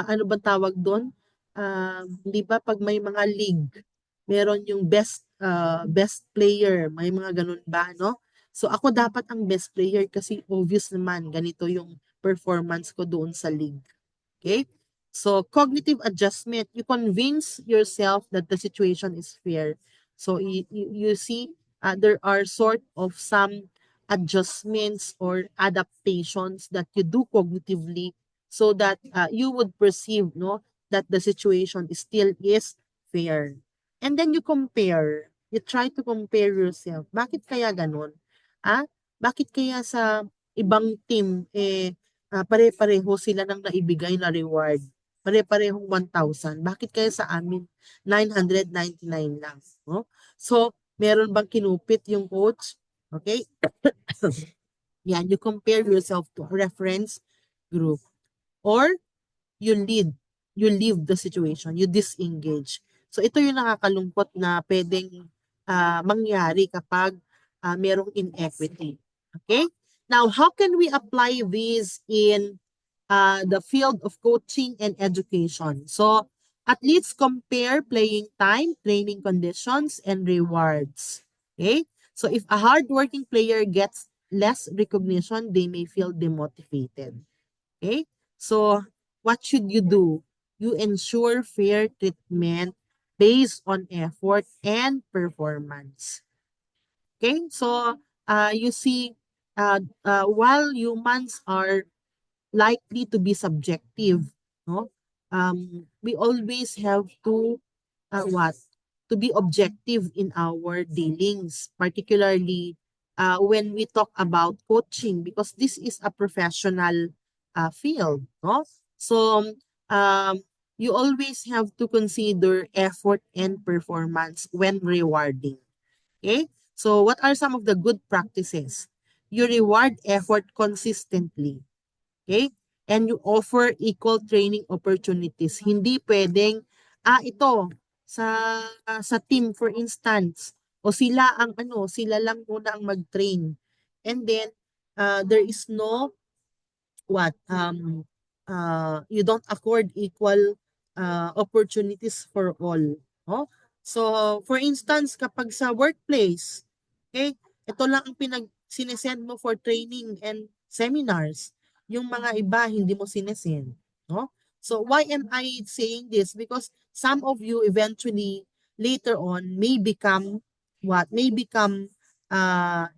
ano bang tawag doon? Di ba pag may mga league, meron yung best player, may mga ganun ba, no? So ako dapat ang best player kasi obvious naman ganito yung performance ko doon sa league. Okay? So cognitive adjustment, you convince yourself that the situation is fair. So you see there are sort of some adjustments or adaptations that you do cognitively so that you would perceive no that the situation is still is fair. And then you compare. You try to compare yourself. Bakit kaya ganun? Bakit kaya sa ibang team pare-pareho sila ng naibigay na reward? Pare-parehong 1,000. Bakit kaya sa amin 999 lang? No? So, meron bang kinupit yung coach? Okay? Yan, you compare yourself to a reference group. Or you leave the situation, you disengage. So ito yung nakakalungkot na pwedeng mangyari kapag merong inequity. Okay? Now, how can we apply this in the field of coaching and education. So athletes compare playing time, training conditions, and rewards. Okay? So if a hardworking player gets less recognition, they may feel demotivated. Okay? So what should you do? You ensure fair treatment based on effort and performance. Okay? So you see, while humans are likely to be subjective, no? We always have to what? To be objective in our dealings, particularly when we talk about coaching, because this is a professional field, no? So um, you always have to consider effort and performance when rewarding. Okay? So what are some of the good practices? You reward effort consistently. Okay? And you offer equal training opportunities. Hindi pwedeng, ito, sa team for instance, o sila ang sila lang muna ang mag-train. And then, there is no what you don't accord equal opportunities for all, no? So for instance, kapag sa workplace, okay, ito lang ang sinesend mo for training and seminars, yung mga iba hindi mo sinesend, no? So why am I saying this? Because some of you eventually later on may become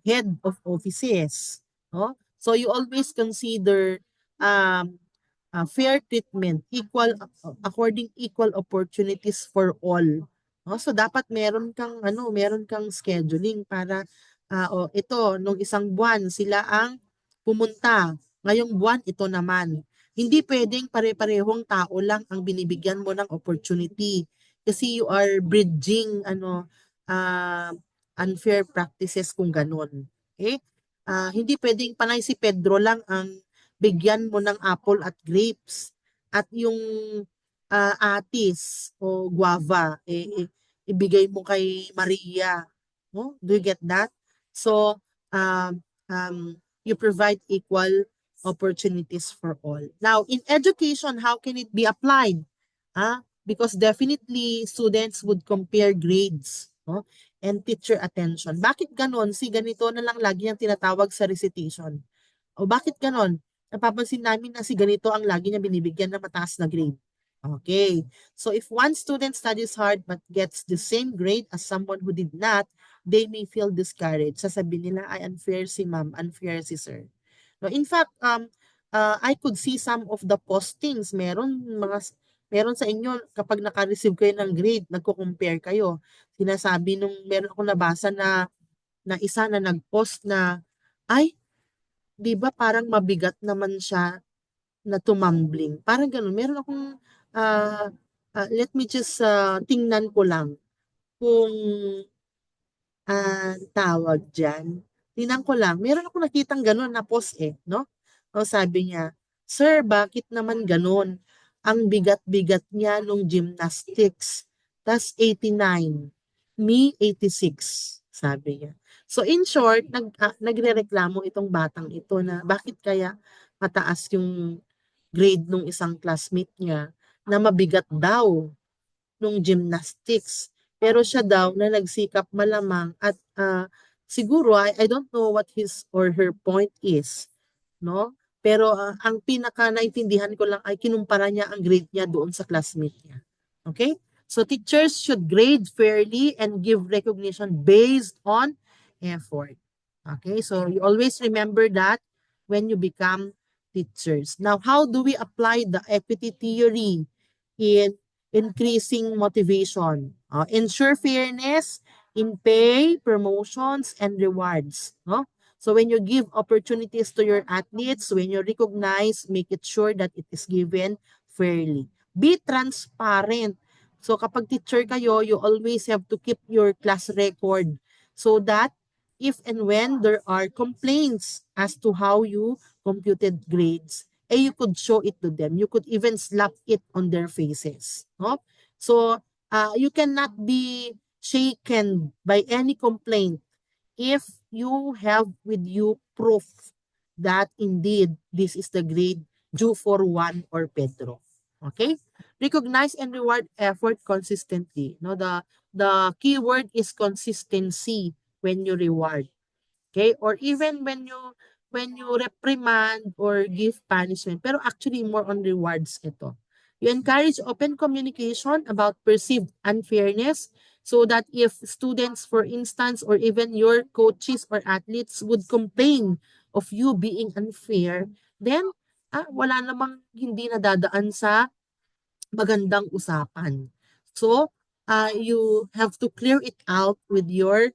head of offices, no? So you always consider um, fair treatment, according equal opportunities for all. No? So dapat meron kang scheduling para ito nung isang buwan sila ang pumunta. Ngayong buwan ito naman. Hindi pwedeng pare-parehong tao lang ang binibigyan mo ng opportunity kasi you are bridging uh, unfair practices kung ganun. Okay? Hindi pwedeng panay si Pedro lang ang bigyan mo ng apple at grapes at yung atis o guava ibigay mo kay Maria, no? Do you get that? So you provide equal opportunities for all. Now in education, how can it be applied? Because definitely students would compare grades, no? And teacher attention. Bakit ganon? Si ganito na lang lagi ang tinatawag sa recitation. O bakit ganon? Napapansin namin na si ganito ang lagi niya binibigyan ng mataas na grade. Okay. So if one student studies hard but gets the same grade as someone who did not, they may feel discouraged. Sasabihin nila, ay unfair si ma'am, unfair si sir. No, in fact, I could see some of the postings. Meron sa inyo, kapag naka-receive kayo ng grade, nagko-compare kayo. Sinasabi meron akong nabasa na isa na nag-post na, ay, di ba parang mabigat naman siya na tumambling. Parang ganun. Meron akong, let me just tingnan ko lang kung tawag dyan. Tingnan ko lang. Meron akong nakitang ganun na post no? O sabi niya, Sir, bakit naman ganun? Ang bigat-bigat niya nung gymnastics. Tas 89. Me, 86. Sabi niya. So in short, nagrereklamo itong batang ito na bakit kaya mataas yung grade nung isang classmate niya na mabigat daw nung gymnastics. Pero siya daw na nagsikap malamang at siguro I don't know what his or her point is, no? Pero ang pinaka naintindihan ko lang ay kinumpara niya ang grade niya doon sa classmate niya. Okay? So teachers should grade fairly and give recognition based on effort. Okay? So you always remember that when you become teachers. Now, how do we apply the equity theory in increasing motivation? Ensure fairness in pay, promotions, and rewards. No? So when you give opportunities to your athletes, when you recognize, make it sure that it is given fairly. Be transparent. So kapag teacher kayo, you always have to keep your class record so that if and when there are complaints as to how you computed grades, you could show it to them. You could even slap it on their faces. No? So you cannot be shaken by any complaint if you have with you proof that indeed this is the grade due for Juan or Pedro. Okay? Recognize and reward effort consistently. No, the key word is consistency when you reward. Okay? Or even when you reprimand or give punishment, pero actually more on rewards ito. You encourage open communication about perceived unfairness so that if students, for instance, or even your coaches or athletes would complain of you being unfair, then wala namang hindi nadadaan sa magandang usapan. So, you have to clear it out with your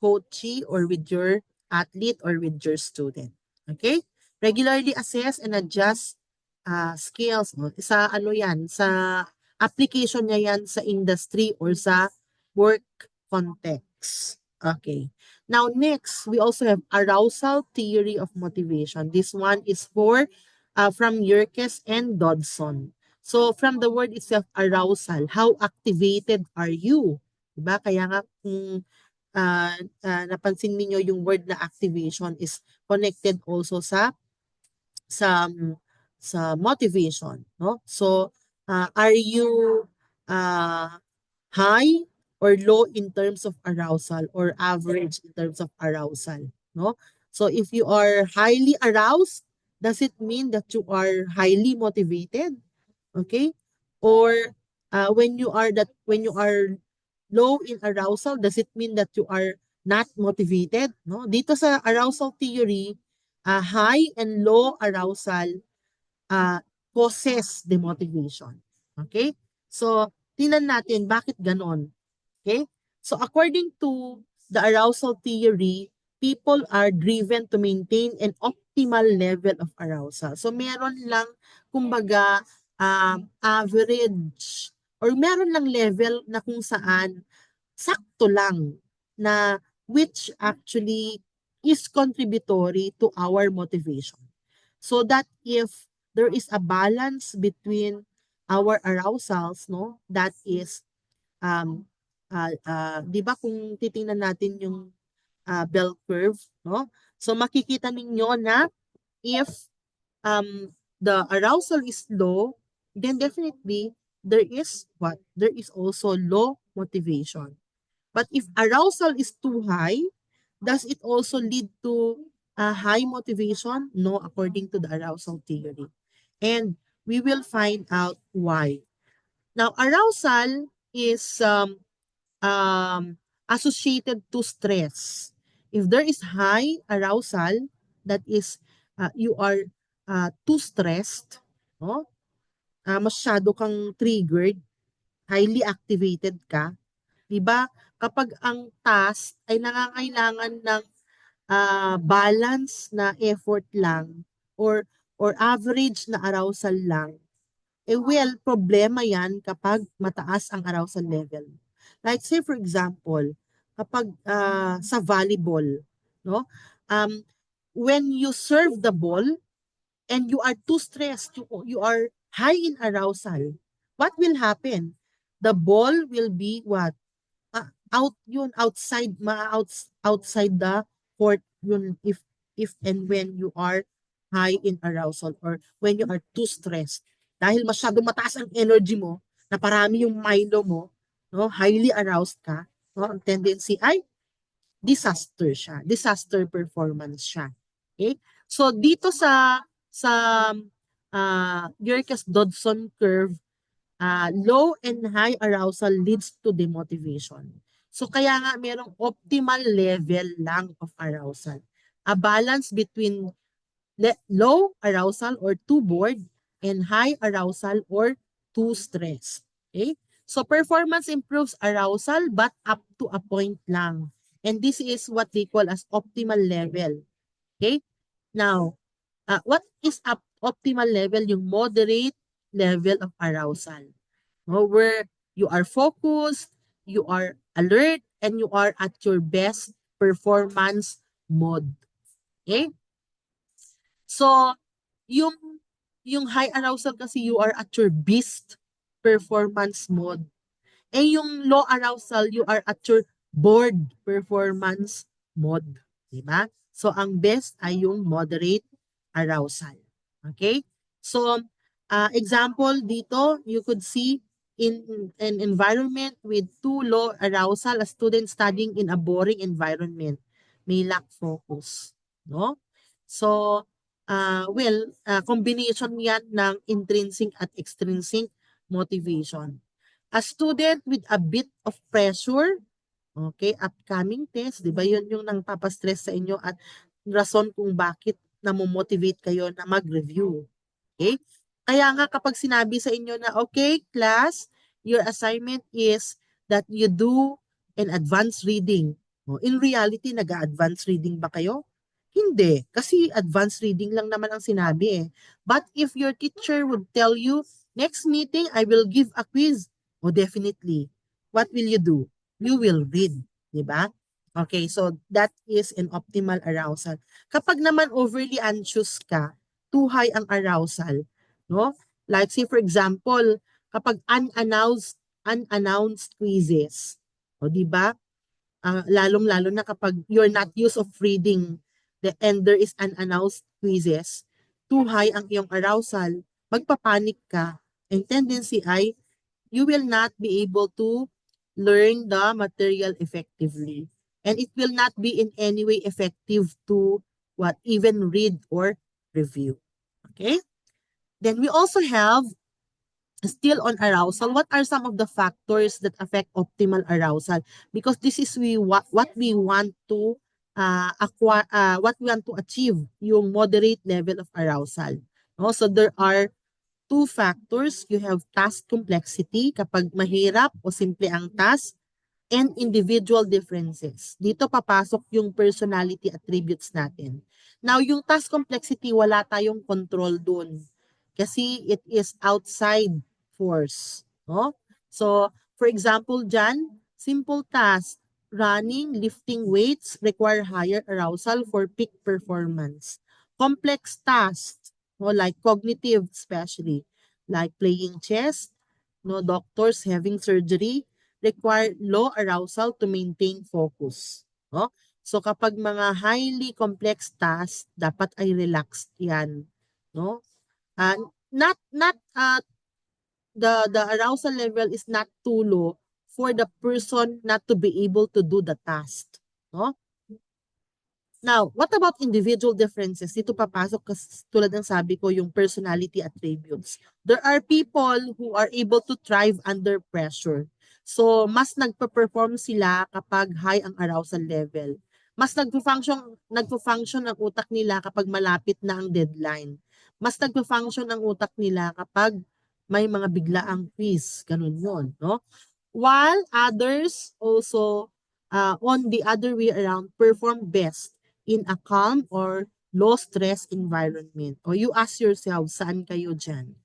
coachee or with your athlete or with your student. Okay? Regularly assess and adjust skills. No? Sa ano yan, sa application niya yan sa industry or sa work context. Okay. Now next, we also have arousal theory of motivation. This one is for from Yerkes and Dodson. So from the word itself, arousal, how activated are you? Diba? Kaya nga kung napansin niyo yung word na activation is connected also sa sa motivation, no? So, are you uh, high or low in terms of arousal or average in terms of arousal, no? So, if you are highly aroused, does it mean that you are highly motivated? Okay? Or when you are low in arousal, does it mean that you are not motivated? No? Dito sa arousal theory, high and low arousal causes demotivation. Okay? So, tingnan natin bakit ganon. Okay? So, according to the arousal theory, people are driven to maintain an optimal level of arousal. So, meron lang, kumbaga, average or meron lang level na kung saan sakto lang na which actually is contributory to our motivation. So that if there is a balance between our arousals, no, that is, 'di ba kung titingnan natin yung bell curve, no? So makikita ninyo na if the arousal is low, then definitely there is what? There is also low motivation. But if arousal is too high, does it also lead to high motivation? No, according to the arousal theory. And we will find out why. Now, arousal is associated to stress. If there is high arousal, that is, you are too stressed, no? Masyado kang triggered, highly activated ka, 'di ba? Kapag ang task ay nangangailangan ng balance na effort lang or average na arousal lang, well, problema 'yan kapag mataas ang arousal level. Like say for example, kapag sa volleyball, no? Um, when you serve the ball and you are too stressed, you are high in arousal, what will happen? The ball will be what? Outside outside the court yun if and when you are high in arousal or when you are too stressed dahil masyadong mataas ang energy mo na parami yung mind mo, no, highly aroused ka, no, ang tendency ay disaster performance siya. Okay, so dito sa Yerkes Dodson curve, low and high arousal leads to demotivation. So kaya nga merong optimal level lang of arousal. A balance between low arousal or too bored and high arousal or too stressed. Okay? So performance improves arousal but up to a point lang. And this is what they call as optimal level. Okay? Now, what is optimal level? Yung moderate level of arousal. No, where you are focused, you are alert, and you are at your best performance mode. Okay? So, yung yung high arousal kasi you are at your best performance mode. Eh yung low arousal, you are at your bored performance mode. Diba? So, ang best ay yung moderate arousal. Okay? So, example dito, you could see in an environment with too low arousal, a student studying in a boring environment may lack focus. No? So, combination yan ng intrinsic at extrinsic motivation. A student with a bit of pressure, okay, upcoming test, di ba yun yung nang papastress sa inyo at rason kung bakit namomotivate kayo na mag-review. Okay? Kaya nga kapag sinabi sa inyo na, okay, class, your assignment is that you do an advanced reading. In reality, nag-advanced reading ba kayo? Hindi. Kasi advanced reading lang naman ang sinabi eh. But if your teacher would tell you, next meeting, I will give a quiz. Definitely. What will you do? You will read. Diba? Okay, so that is an optimal arousal. Kapag naman overly anxious ka, too high ang arousal, no? Like say for example, kapag unannounced quizzes, o di ba? Lalong-lalo na kapag you're not used of reading and there is unannounced quizzes, too high ang iyong arousal, magpapanik ka. And tendency ay you will not be able to learn the material effectively. And it will not be in any way effective to even read or review. Okay? Then we also have still on arousal. What are some of the factors that affect optimal arousal? Because this is what we want to acquire, what we want to achieve, yung moderate level of arousal. No? So there are two factors. You have task complexity, kapag mahirap o simple ang task, and individual differences. Dito papasok yung personality attributes natin. Now, yung task complexity, wala tayong control dun. Kasi it is outside force. No? So, for example, dyan, simple task, running, lifting weights require higher arousal for peak performance. Complex tasks, no, like cognitive especially, like playing chess, no, doctors having surgery, require low arousal to maintain focus. No? So kapag mga highly complex tasks, dapat ay relaxed 'yan, no? Not the arousal level is not too low for the person not to be able to do the task, no? Now, what about individual differences? Dito papasok kasi tulad ng sabi ko yung personality attributes. There are people who are able to thrive under pressure. So, mas nagpa-perform sila kapag high ang arousal level. Mas nagpo-function ang utak nila kapag malapit na ang deadline. Mas nagpo-function ang utak nila kapag may mga biglaang quiz. Ganun yun, no? While others also, on the other way around, perform best in a calm or low stress environment. O you ask yourself, saan kayo dyan?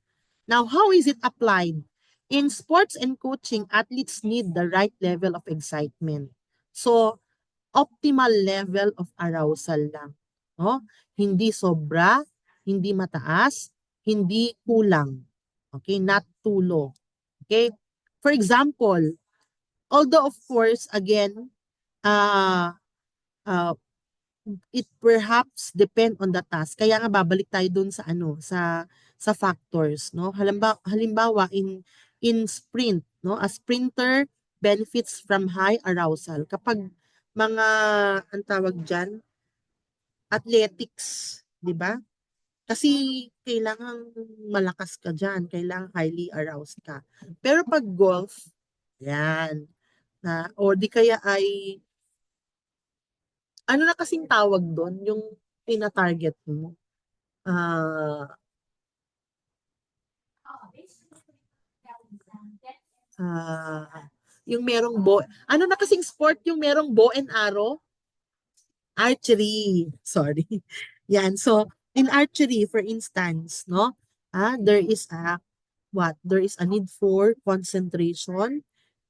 Now, how is it applied? In sports and coaching, athletes need the right level of excitement. So, optimal level of arousal lang. No? Hindi sobra, hindi mataas, hindi kulang. Okay, not too low. Okay? For example, although of course, again, uh, uh, it perhaps depend on the task. Kaya nga babalik tayo dun sa sa factors, no? Halimbawa in sprint, no? A sprinter benefits from high arousal. Kapag mga ang tawag diyan, athletics, 'di ba? Kasi kailangan malakas ka diyan, kailangan highly aroused ka. Pero pag golf, yan, na o di kaya ay ano na kasing tawag doon, yung tina-target mo. Ah, yung merong ano na kasing sport yung merong bow and arrow? Archery. Sorry. Yan. So, in archery, for instance, no? There is a what? There is a need for concentration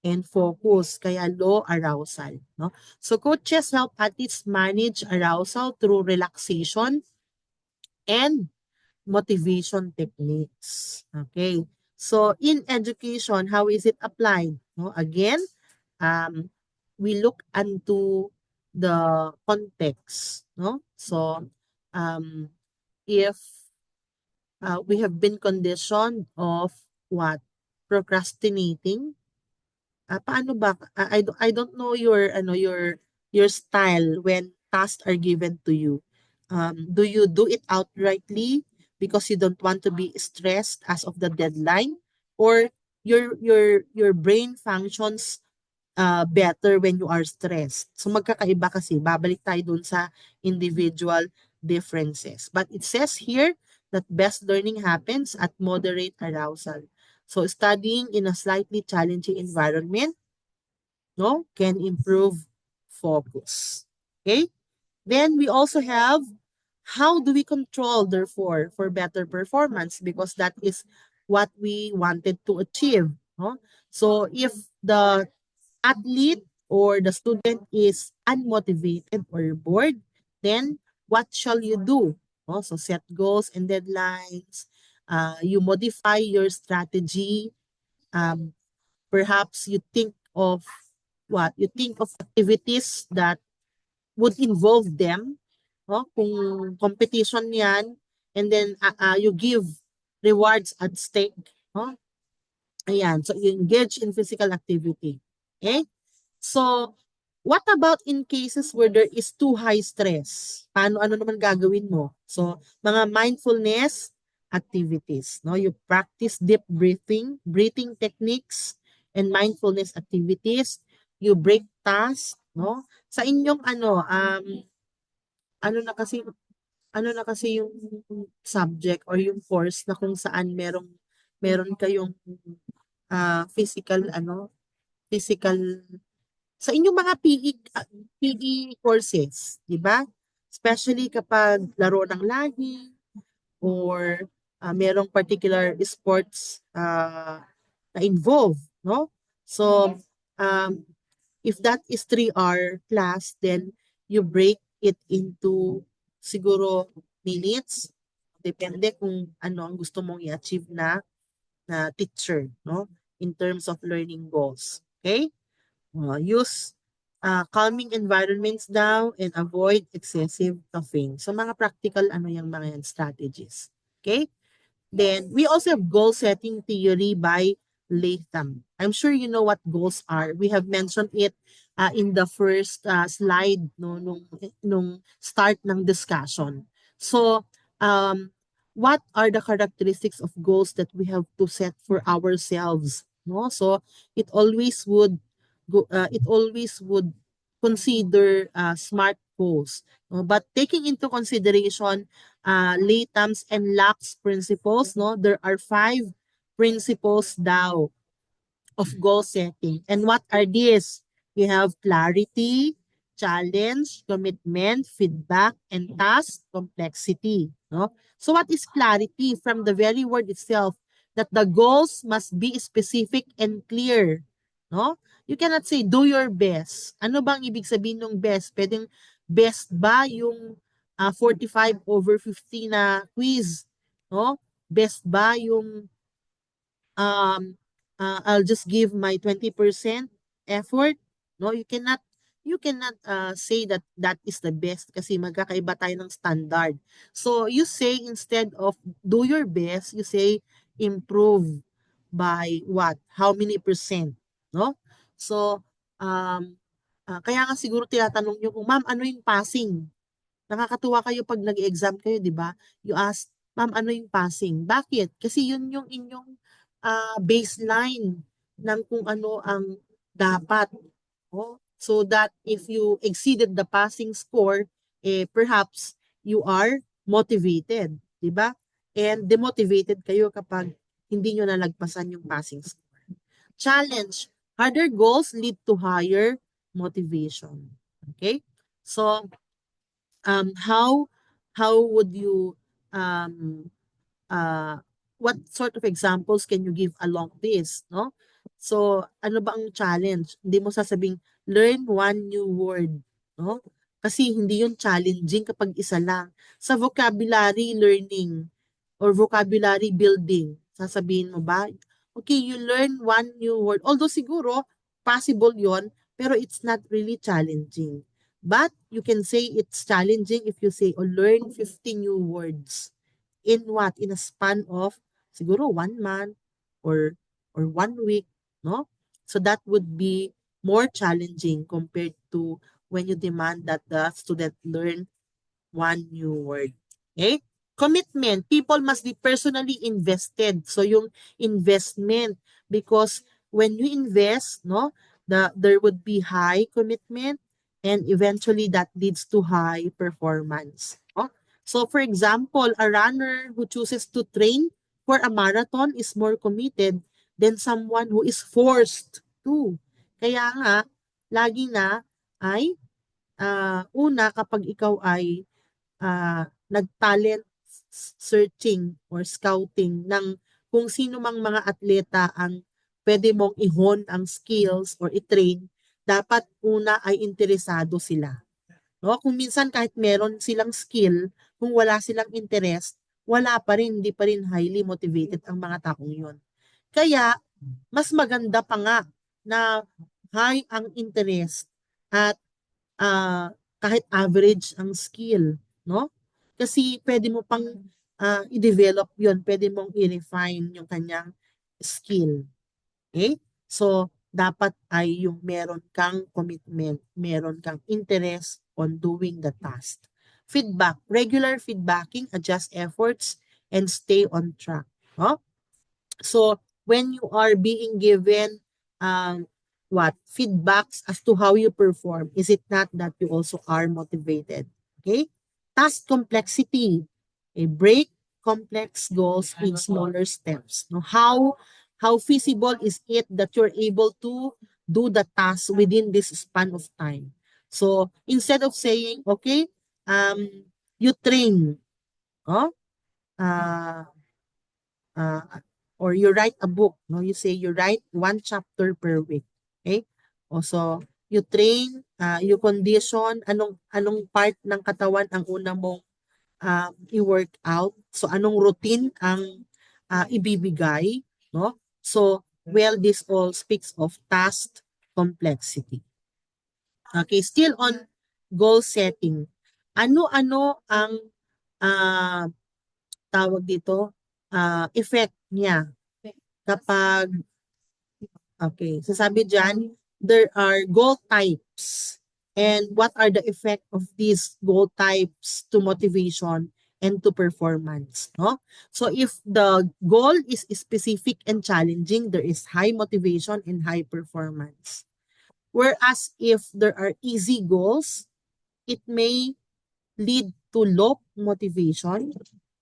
and focus, kaya low arousal, no? So, coaches help athletes manage arousal through relaxation and motivation techniques. Okay. So in education, how is it applied? No, again, um, we look into the context. No, so um, if we have been conditioned of what? Procrastinating. Paano ba? I don't know your your style when tasks are given to you. Do you do it outrightly because you don't want to be stressed as of the deadline, or your brain functions better when you are stressed? So magkakaiba kasi. Babalik tayo dun sa individual differences. But it says here that best learning happens at moderate arousal. So studying in a slightly challenging environment, no, can improve focus. Okay? Then we also have how do we control, therefore, for better performance, because that is what we wanted to achieve. No? So if the athlete or the student is unmotivated or bored, then what shall you do? So set goals and deadlines. You modify your strategy. Um, Perhaps you think of what? You think of activities that would involve them. Kung competition yan, and then you give rewards at stake. No? Ayan, so you engage in physical activity. Okay? So, what about in cases where there is too high stress? Ano naman gagawin mo? So, mga mindfulness activities, no? You practice deep breathing techniques and mindfulness activities. You break tasks, no? Sa inyong ano na kasi yung subject or yung course na kung saan meron kayong physical physical sa inyong mga PE courses, 'di ba? Especially kapag laro ng lahi or merong particular sports na involved, no? So, um, if that is 3-hour class, then you break it into siguro minutes. Depende kung ano ang gusto mong i-achieve na teacher, no? In terms of learning goals. Okay? Use calming environments daw and avoid excessive caffeine. So mga practical yung mga yan strategies. Okay? Then we also have goal setting theory by Latham. I'm sure you know what goals are. We have mentioned it in the first slide no nung start ng discussion. So, what are the characteristics of goals that we have to set for ourselves? No, so it always would it always would consider smart goals. No? But taking into consideration Latham's and Locke's principles, no, there are 5 principles daw of goal setting. And what are these? We have clarity, challenge, commitment, feedback, and task complexity. No? So what is clarity? From the very word itself, that the goals must be specific and clear. No? You cannot say, do your best. Ano bang ibig sabihin ng best? Pwedeng best ba yung 45/50 na quiz? No? Best ba yung I'll just give my 20% effort? No, you cannot say that that is the best kasi magkakaiba tayo ng standard. So you say, instead of do your best, you say improve by what? How many percent? No? So kaya nga siguro tinatanong niyo kung ma'am ano yung passing? Nakakatuwa kayo 'pag nag-e-exam kayo, 'di ba? You ask, "Ma'am, ano yung passing?" Bakit? Kasi yun yung inyong baseline ng kung ano ang dapat. Oh, so that if you exceeded the passing score, perhaps you are motivated, 'di ba? And demotivated kayo kapag hindi nyo nalagpasan yung passing score. Challenge. Harder goals lead to higher motivation. Okay? So, how would you um uh what sort of examples can you give along this, no? So ano ba ang challenge? Hindi mo sasabing learn one new word, no? Kasi hindi yun challenging kapag isa lang. Sa vocabulary learning or vocabulary building, sasabihin mo ba, okay, you learn one new word. Although siguro possible yon, pero it's not really challenging. But you can say it's challenging if you say, oh, learn 50 new words in what? In a span of siguro 1 month or 1 week, no? So that would be more challenging compared to when you demand that the student learn one new word. Okay? Commitment. People must be personally invested. So yung investment, because when you invest, no, there would be high commitment and eventually that leads to high performance. No? So for example, a runner who chooses to train for a marathon is more committed than someone who is forced to. Kaya nga, lagi na ay una kapag ikaw ay nag-talent searching or scouting ng kung sino mang mga atleta ang pwede mong i-hone ang skills or i-train, dapat una ay interesado sila. No? Kung minsan kahit meron silang skill, kung wala silang interest, wala pa rin, hindi pa rin highly motivated ang mga taong yun. Kaya, mas maganda pa nga na high ang interest at kahit average ang skill, no? Kasi pwede mo pang i-develop yon, pwede mong i-refine yung kanyang skill. Okay? So, dapat ay yung meron kang commitment, meron kang interest on doing the task. Feedback, regular feedbacking, adjust efforts, and stay on track. No? So, when you are being given feedbacks as to how you perform, is it not that you also are motivated? Okay? Task complexity. Break complex goals in smaller steps. No, how feasible is it that you're able to do the task within this span of time? So, instead of saying, okay, you train, oh, uh, uh, or you write a book, no? You say you write 1 chapter per week. Okay? Also, you train, you condition, anong part ng katawan ang una mong i-work out. So, anong routine ang ibibigay, no? So, well, this all speaks of task complexity. Okay, still on goal setting. Ano-ano ang uh, tawag dito, effect niya kapag, okay, sasabi dyan, there are goal types. And what are the effect of these goal types to motivation and to performance? No? So if the goal is specific and challenging, there is high motivation and high performance. Whereas if there are easy goals, it may lead to low motivation.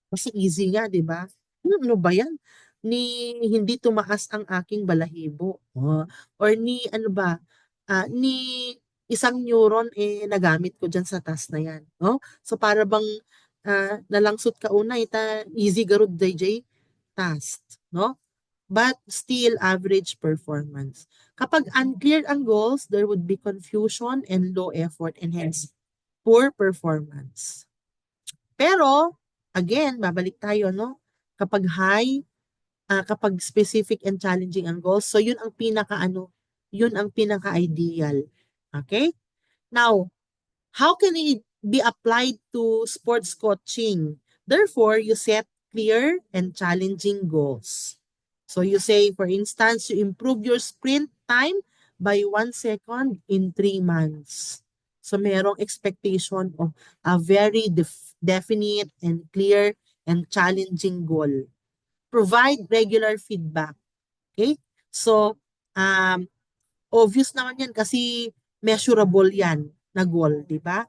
Kasi easy nga, di ba? Ano ba yan? Ni hindi tumaas ang aking balahibo. Or ni ano ba? Ni isang neuron nagamit ko dyan sa task na yan. No? So para bang nalangsot ka una, easy garud DJ task. No? But still average performance. Kapag unclear ang goals, there would be confusion and low effort and hence poor performance. Pero, again, babalik tayo, no? Kapag high, kapag specific and challenging ang goals, so yun ang yun ang pinaka-ideal. Okay? Now, how can it be applied to sports coaching? Therefore, you set clear and challenging goals. So you say, for instance, you improve your sprint time by 1 second in 3 months. So merong expectation of a very definite and clear and challenging goal. Provide regular feedback. Okay? So, obvious naman yan kasi measurable yan na goal, di ba?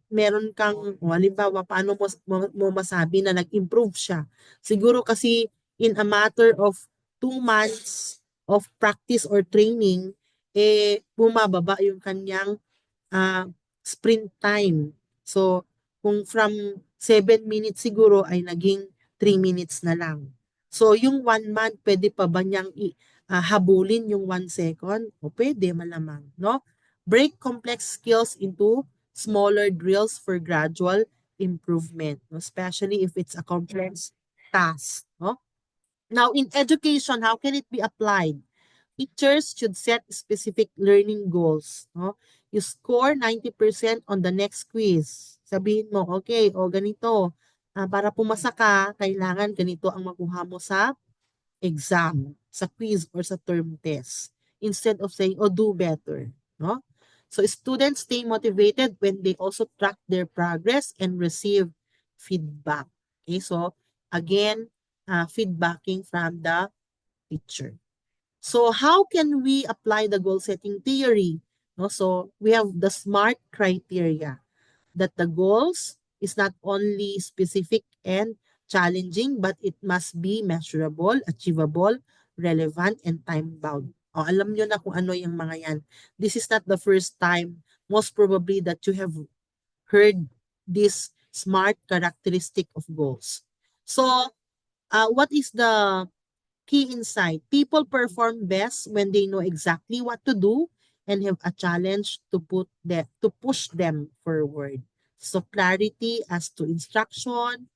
Meron kang, halimbawa, paano mo masabi na nag-improve siya? Siguro kasi in a matter of 2 months of practice or training, bumababa yung kanyang sprint time. So, kung from 7 minutes siguro ay naging 3 minutes na lang. So, yung 1 month, pwede pa ba niyang habulin yung 1 second? O pwede, malamang. No? Break complex skills into smaller drills for gradual improvement, no? Especially if it's a complex task. No? Now, in education, how can it be applied? Teachers should set specific learning goals. No? You score 90% on the next quiz. Sabihin mo, okay, o ganito, Para pumasa ka, kailangan ganito ang makuha mo sa exam, sa quiz or sa term test. Instead of saying, oh, do better. No? So students stay motivated when they also track their progress and receive feedback. Okay, so again, feedbacking from the teacher. So how can we apply the goal setting theory? No, so we have the SMART criteria that the goals is not only specific and challenging, but it must be measurable, achievable, relevant, and time-bound. O, alam nyo na kung ano yung mga yan. This is not the first time, most probably, that you have heard this SMART characteristic of goals. So, what is the key insight? People perform best when they know exactly what to do and have a challenge to push them forward. So clarity as to instruction,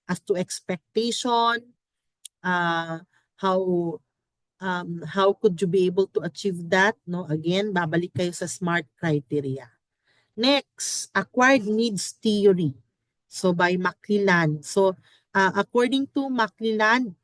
as to expectation, uh, how how could you be able to achieve that? No, again, babalik kayo sa SMART criteria. Next, acquired needs theory. So by McClelland. So according to McClelland,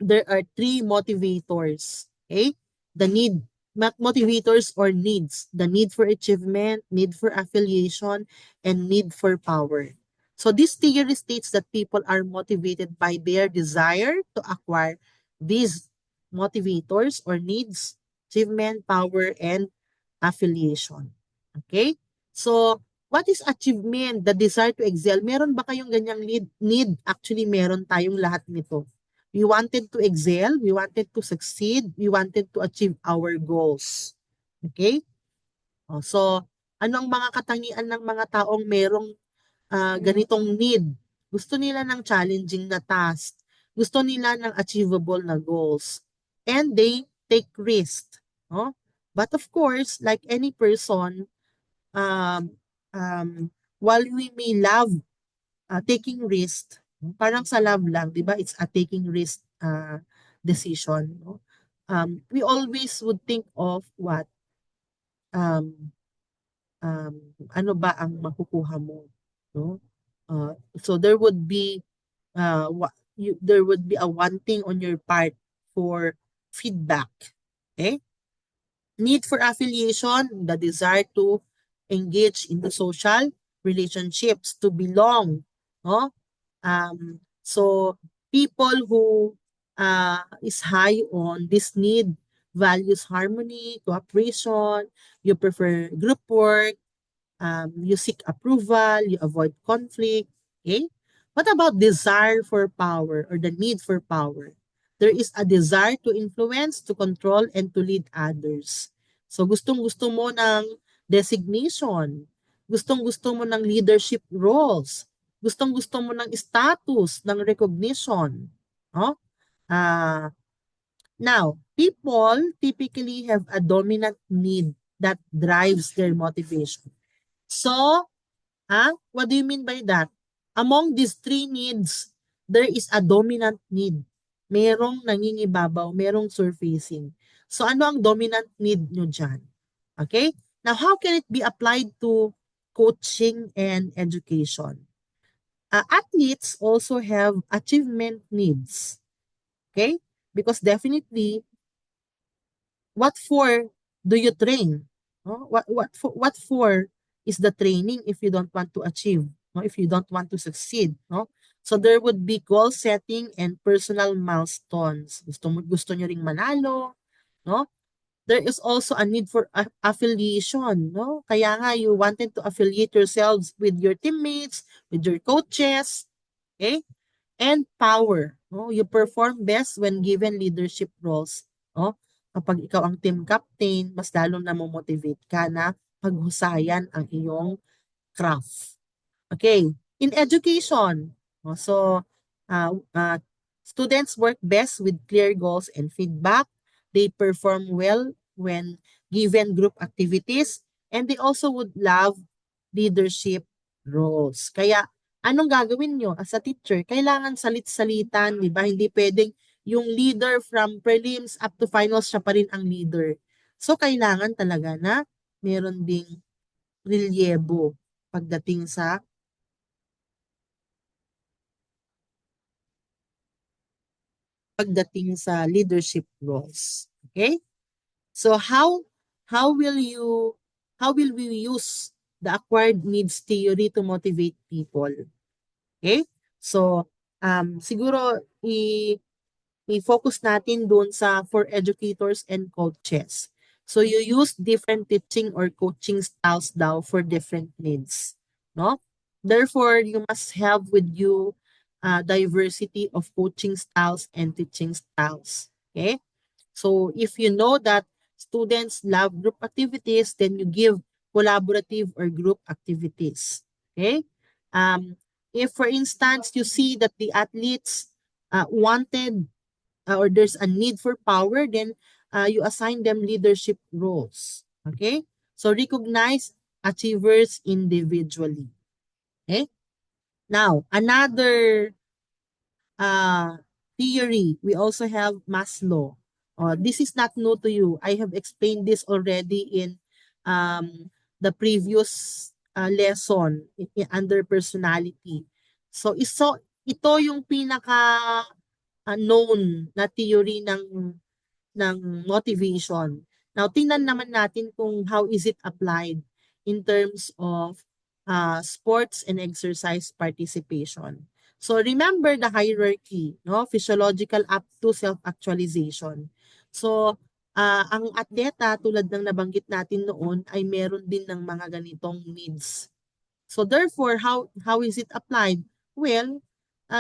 there are three motivators. Okay? The need, motivators or needs. The need for achievement, need for affiliation, and need for power. So this theory states that people are motivated by their desire to acquire these motivators or needs, achievement, power, and affiliation. Okay? So, what is achievement? The desire to excel. Meron ba kayong ganyang need? Actually, meron tayong lahat nito. We wanted to excel, we wanted to succeed, we wanted to achieve our goals. Okay? So, ano ang mga katangian ng mga taong merong ganitong need? Gusto nila ng challenging na task. Gusto nila ng achievable na goals. And they take risk. No? But of course, like any person, um, um, while we may love taking risk, parang sa love lang, 'di ba? It's a taking risk decision, no? We always would think of what um um ano ba ang makukuha mo, no? So there would be there would be a wanting on your part for feedback. Okay? Need for affiliation, the desire to engage in the social relationships, to belong, no? So people who is high on this need values harmony, cooperation, you prefer group work, you seek approval, you avoid conflict. Okay? What about desire for power or the need for power? There is a desire to influence, to control, and to lead others. So gustong-gusto mo ng designation. Gustong-gusto mo ng leadership roles. Gustong-gusto mo ng status, ng recognition. No? Uh, Now, people typically have a dominant need that drives their motivation. So, what do you mean by that? Among these three needs, there is a dominant need. Merong nangingibabaw, merong surfacing. So, ano ang dominant need nyo dyan? Okay? Now, how can it be applied to coaching and education? Athletes also have achievement needs. Okay? Because definitely, what for do you train? No? What for is the training if you don't want to achieve, no? If you don't want to succeed, no? So there would be goal setting and personal milestones. Gusto niyo ring manalo, no? There is also a need for affiliation, no? Kaya nga you wanted to affiliate yourselves with your teammates, with your coaches, okay? And power. No? You perform best when given leadership roles. No? Kapag ikaw ang team captain, mas lalong na-motivate ka na paghusayan ang iyong craft. Okay, in education, so students work best with clear goals and feedback. They perform well when given group activities, and they also would love leadership roles. Kaya, anong gagawin nyo as a teacher? Kailangan salit-salitan, di ba? Hindi pwedeng yung leader from prelims up to finals, siya pa rin ang leader. So, kailangan talaga na meron ding relyebo pagdating sa pagdating sa leadership roles. Okay? So how will we use the acquired needs theory to motivate people? Okay? So siguro i-focus natin doon sa for educators and coaches. So you use different teaching or coaching styles daw for different needs, no? Therefore, you must have with you diversity of coaching styles and teaching styles. Okay? So if you know that students love group activities, then you give collaborative or group activities. Okay? Um, if for instance you see that the athletes wanted or there's a need for power, then you assign them leadership roles. Okay? So recognize achievers individually. Okay? Now, another uh, theory, we also have Maslow. This is not new to you. I have explained this already in the previous lesson under personality. So ito yung pinaka known na theory ng motivation. Now, tingnan naman natin kung how is it applied in terms of sports and exercise participation. So remember the hierarchy, no? Physiological up to self-actualization. So ang atleta tulad ng nabanggit natin noon ay meron din ng mga ganitong needs. So therefore, how is it applied? Well,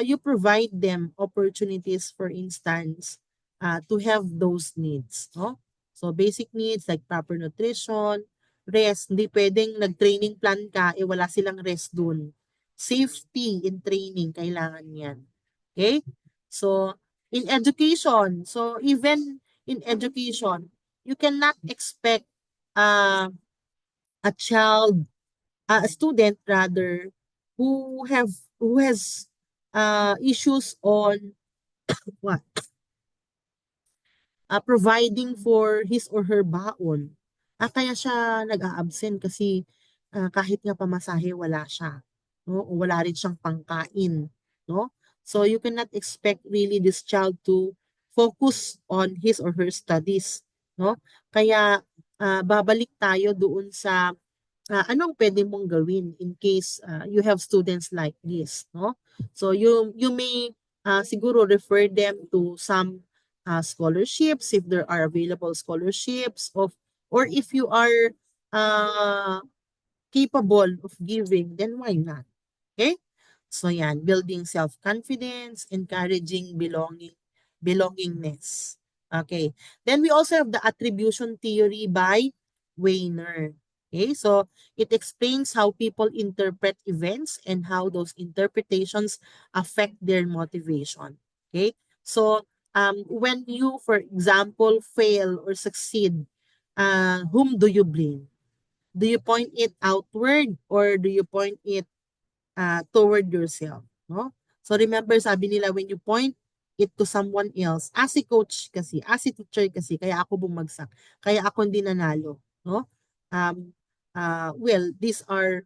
you provide them opportunities, for instance, to have those needs. No? So basic needs like proper nutrition, rest. Hindi pwedeng nag-training plan ka, wala silang rest dun. Safety in training, kailangan yan. Okay? So, in education, so even in education, you cannot expect uh, a child a student rather who has issues on what providing for his or her baon. Kaya siya nag-a-absent kasi kahit nga pamasahe wala siya, no? O wala rin siyang pangkain, no? So you cannot expect really this child to focus on his or her studies, no? Kaya babalik tayo doon sa anong pwede mong gawin in case you have students like this, no? So you may siguro refer them to some scholarships if there are available scholarships or if you are uh, capable of giving, then why not? Okay? So yan, building self-confidence, encouraging belongingness. Okay. Then we also have the attribution theory by Weiner. Okay, so it explains how people interpret events and how those interpretations affect their motivation. Okay, so when you, for example, fail or succeed, whom do you blame? Do you point it outward or do you point it toward yourself, no? So remember, sabi nila when you point it to someone else, as a coach kasi, as a teacher kasi, kaya ako bumagsak, kaya ako hindi nanalo, no? Um, well, these are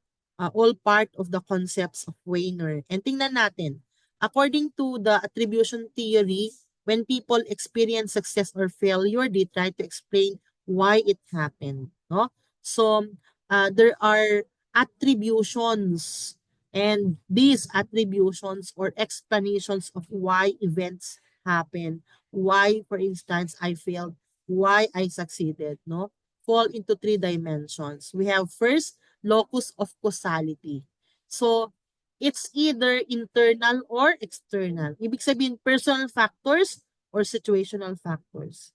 all part of the concepts of Weiner. And tingnan natin, according to the attribution theory, when people experience success or failure, they try to explain why it happened, no? So, there are attributions. And these attributions or explanations of why events happen, why, for instance, I failed, why I succeeded, no, fall into three dimensions. We have first, locus of causality. So, it's either internal or external. Ibig sabihin, personal factors or situational factors.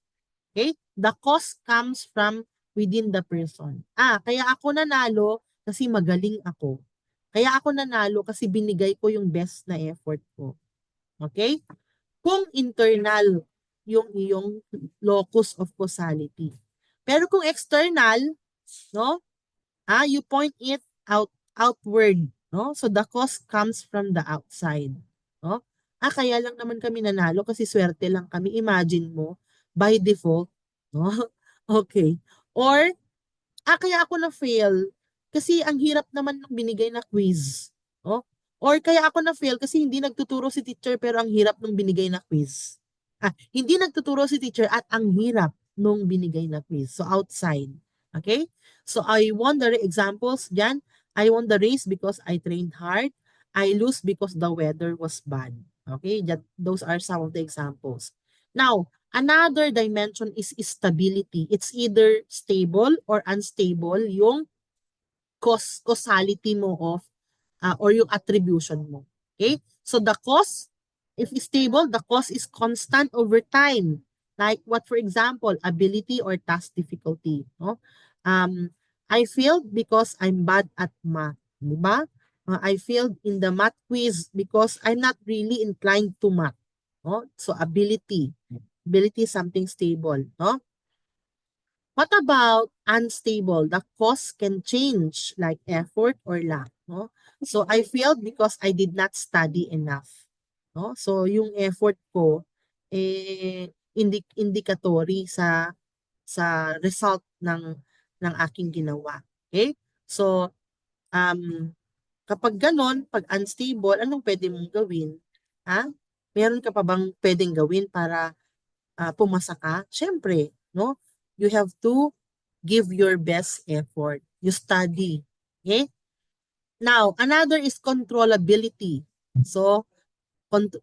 Okay? The cause comes from within the person. Kaya ako nanalo kasi magaling ako. Kaya ako nanalo kasi binigay ko yung best na effort ko. Okay? Kung internal yung iyong locus of causality. Pero kung external, no? You point it outward, no? So the cause comes from the outside, no? Kaya lang naman kami nanalo kasi swerte lang kami. Imagine mo, by default, no? Okay. Or kaya ako na-fail kasi ang hirap naman ng binigay na quiz. Oh? Or kaya ako na-fail kasi hindi nagtuturo si teacher pero ang hirap ng binigay na quiz. Hindi nagtuturo si teacher at ang hirap nung binigay na quiz. So outside. Okay? So I won the examples dyan. I won the race because I trained hard. I lose because the weather was bad. Okay? Those are some of the examples. Now, another dimension is stability. It's either stable or unstable yung causality mo of or yung attribution mo. Okay? So the cause, if it's stable, the cause is constant over time. Like what, for example, ability or task difficulty. No? I failed because I'm bad at math. Diba? I failed in the math quiz because I'm not really inclined to math. No? So ability. Ability is something stable. No? What about unstable? The cause can change like effort or lack, no? So I failed because I did not study enough, no? So yung effort ko indicatory sa result ng aking ginawa. Okay? So kapag ganon, pag unstable, anong pwede mong gawin? Ha? Meron ka pa bang pwedeng gawin para pumasa ka? Siyempre, no? You have to give your best effort. You study. Okay? Now, another is controllability. So,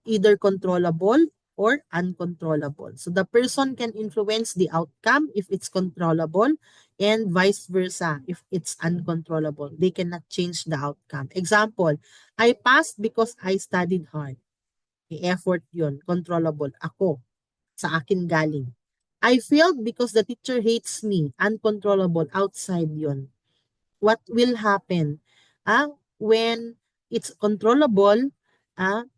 either controllable or uncontrollable. So, the person can influence the outcome if it's controllable and vice versa if it's uncontrollable. They cannot change the outcome. Example, I passed because I studied hard. Effort yun. Controllable. Ako. Sa akin galing. I failed because the teacher hates me. Uncontrollable. Outside yun. What will happen? When it's controllable,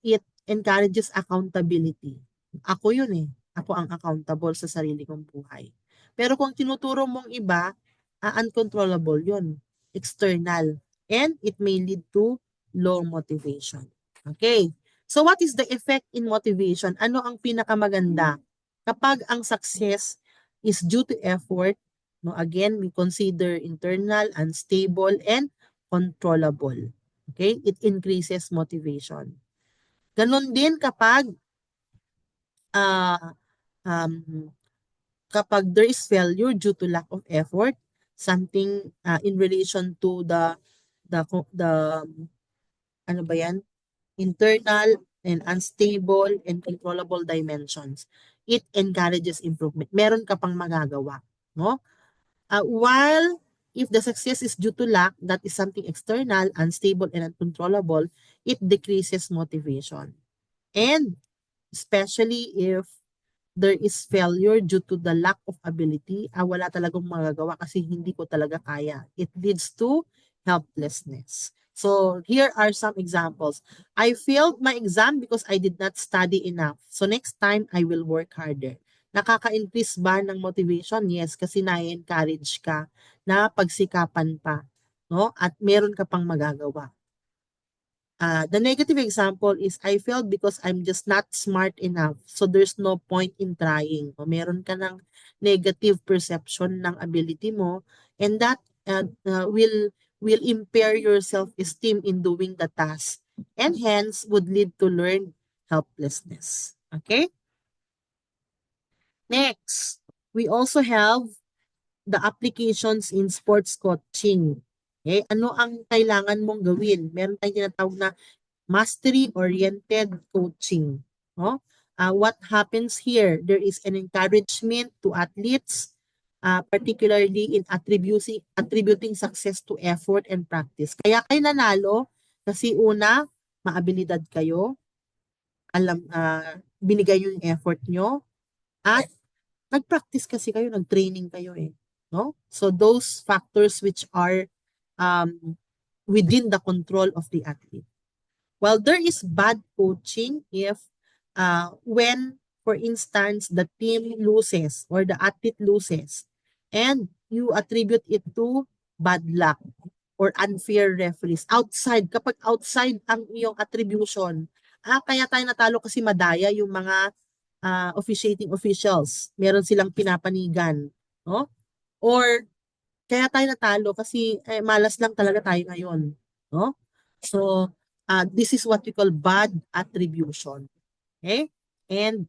it encourages accountability. Ako yun eh. Ako ang accountable sa sarili kong buhay. Pero kung tinuturo mong iba, uncontrollable yun. External. And it may lead to low motivation. Okay. So what is the effect in motivation? Ano ang pinakamaganda? Kapag ang success is due to effort, no, again, we consider internal, unstable, and controllable. Okay? It increases motivation. Ganon din uh, um, kapag there is failure due to lack of effort, something in relation to the ano ba yan? Internal and unstable and controllable dimensions. It encourages improvement. Meron ka pang magagawa, no? While if the success is due to lack, that is something external, unstable, and uncontrollable, it decreases motivation. And especially if there is failure due to the lack of ability, wala talagang magagawa kasi hindi ko talaga kaya. It leads to helplessness. So here are some examples. I failed my exam because I did not study enough. So next time, I will work harder. Nakaka-increase ba ng motivation? Yes, kasi na-encourage ka na pagsikapan pa, no? At meron ka pang magagawa. The negative example is I failed because I'm just not smart enough. So there's no point in trying. O meron ka ng negative perception ng ability mo and that will impair your self-esteem in doing the task and hence would lead to learned helplessness. Okay? Next, we also have the applications in sports coaching. Okay? Ano ang kailangan mong gawin? Meron tayong tinatawag na mastery-oriented coaching. No? What happens here? There is an encouragement to athletes, particularly in attributing success to effort and practice. Kaya kayo nanalo kasi una, maabilidad kayo, binigay yung effort nyo, at nag-practice kasi kayo, nag-training kayo eh. No? So those factors which are within the control of the athlete. While there is bad coaching if when, for instance, the team loses or the athlete loses and you attribute it to bad luck or unfair referees. Kapag outside ang iyong attribution, kaya tayo natalo kasi madaya yung mga officiating officials. Meron silang pinapanigan. No? Or kaya tayo natalo kasi malas lang talaga tayo ngayon. No? So, this is what we call bad attribution. Okay? And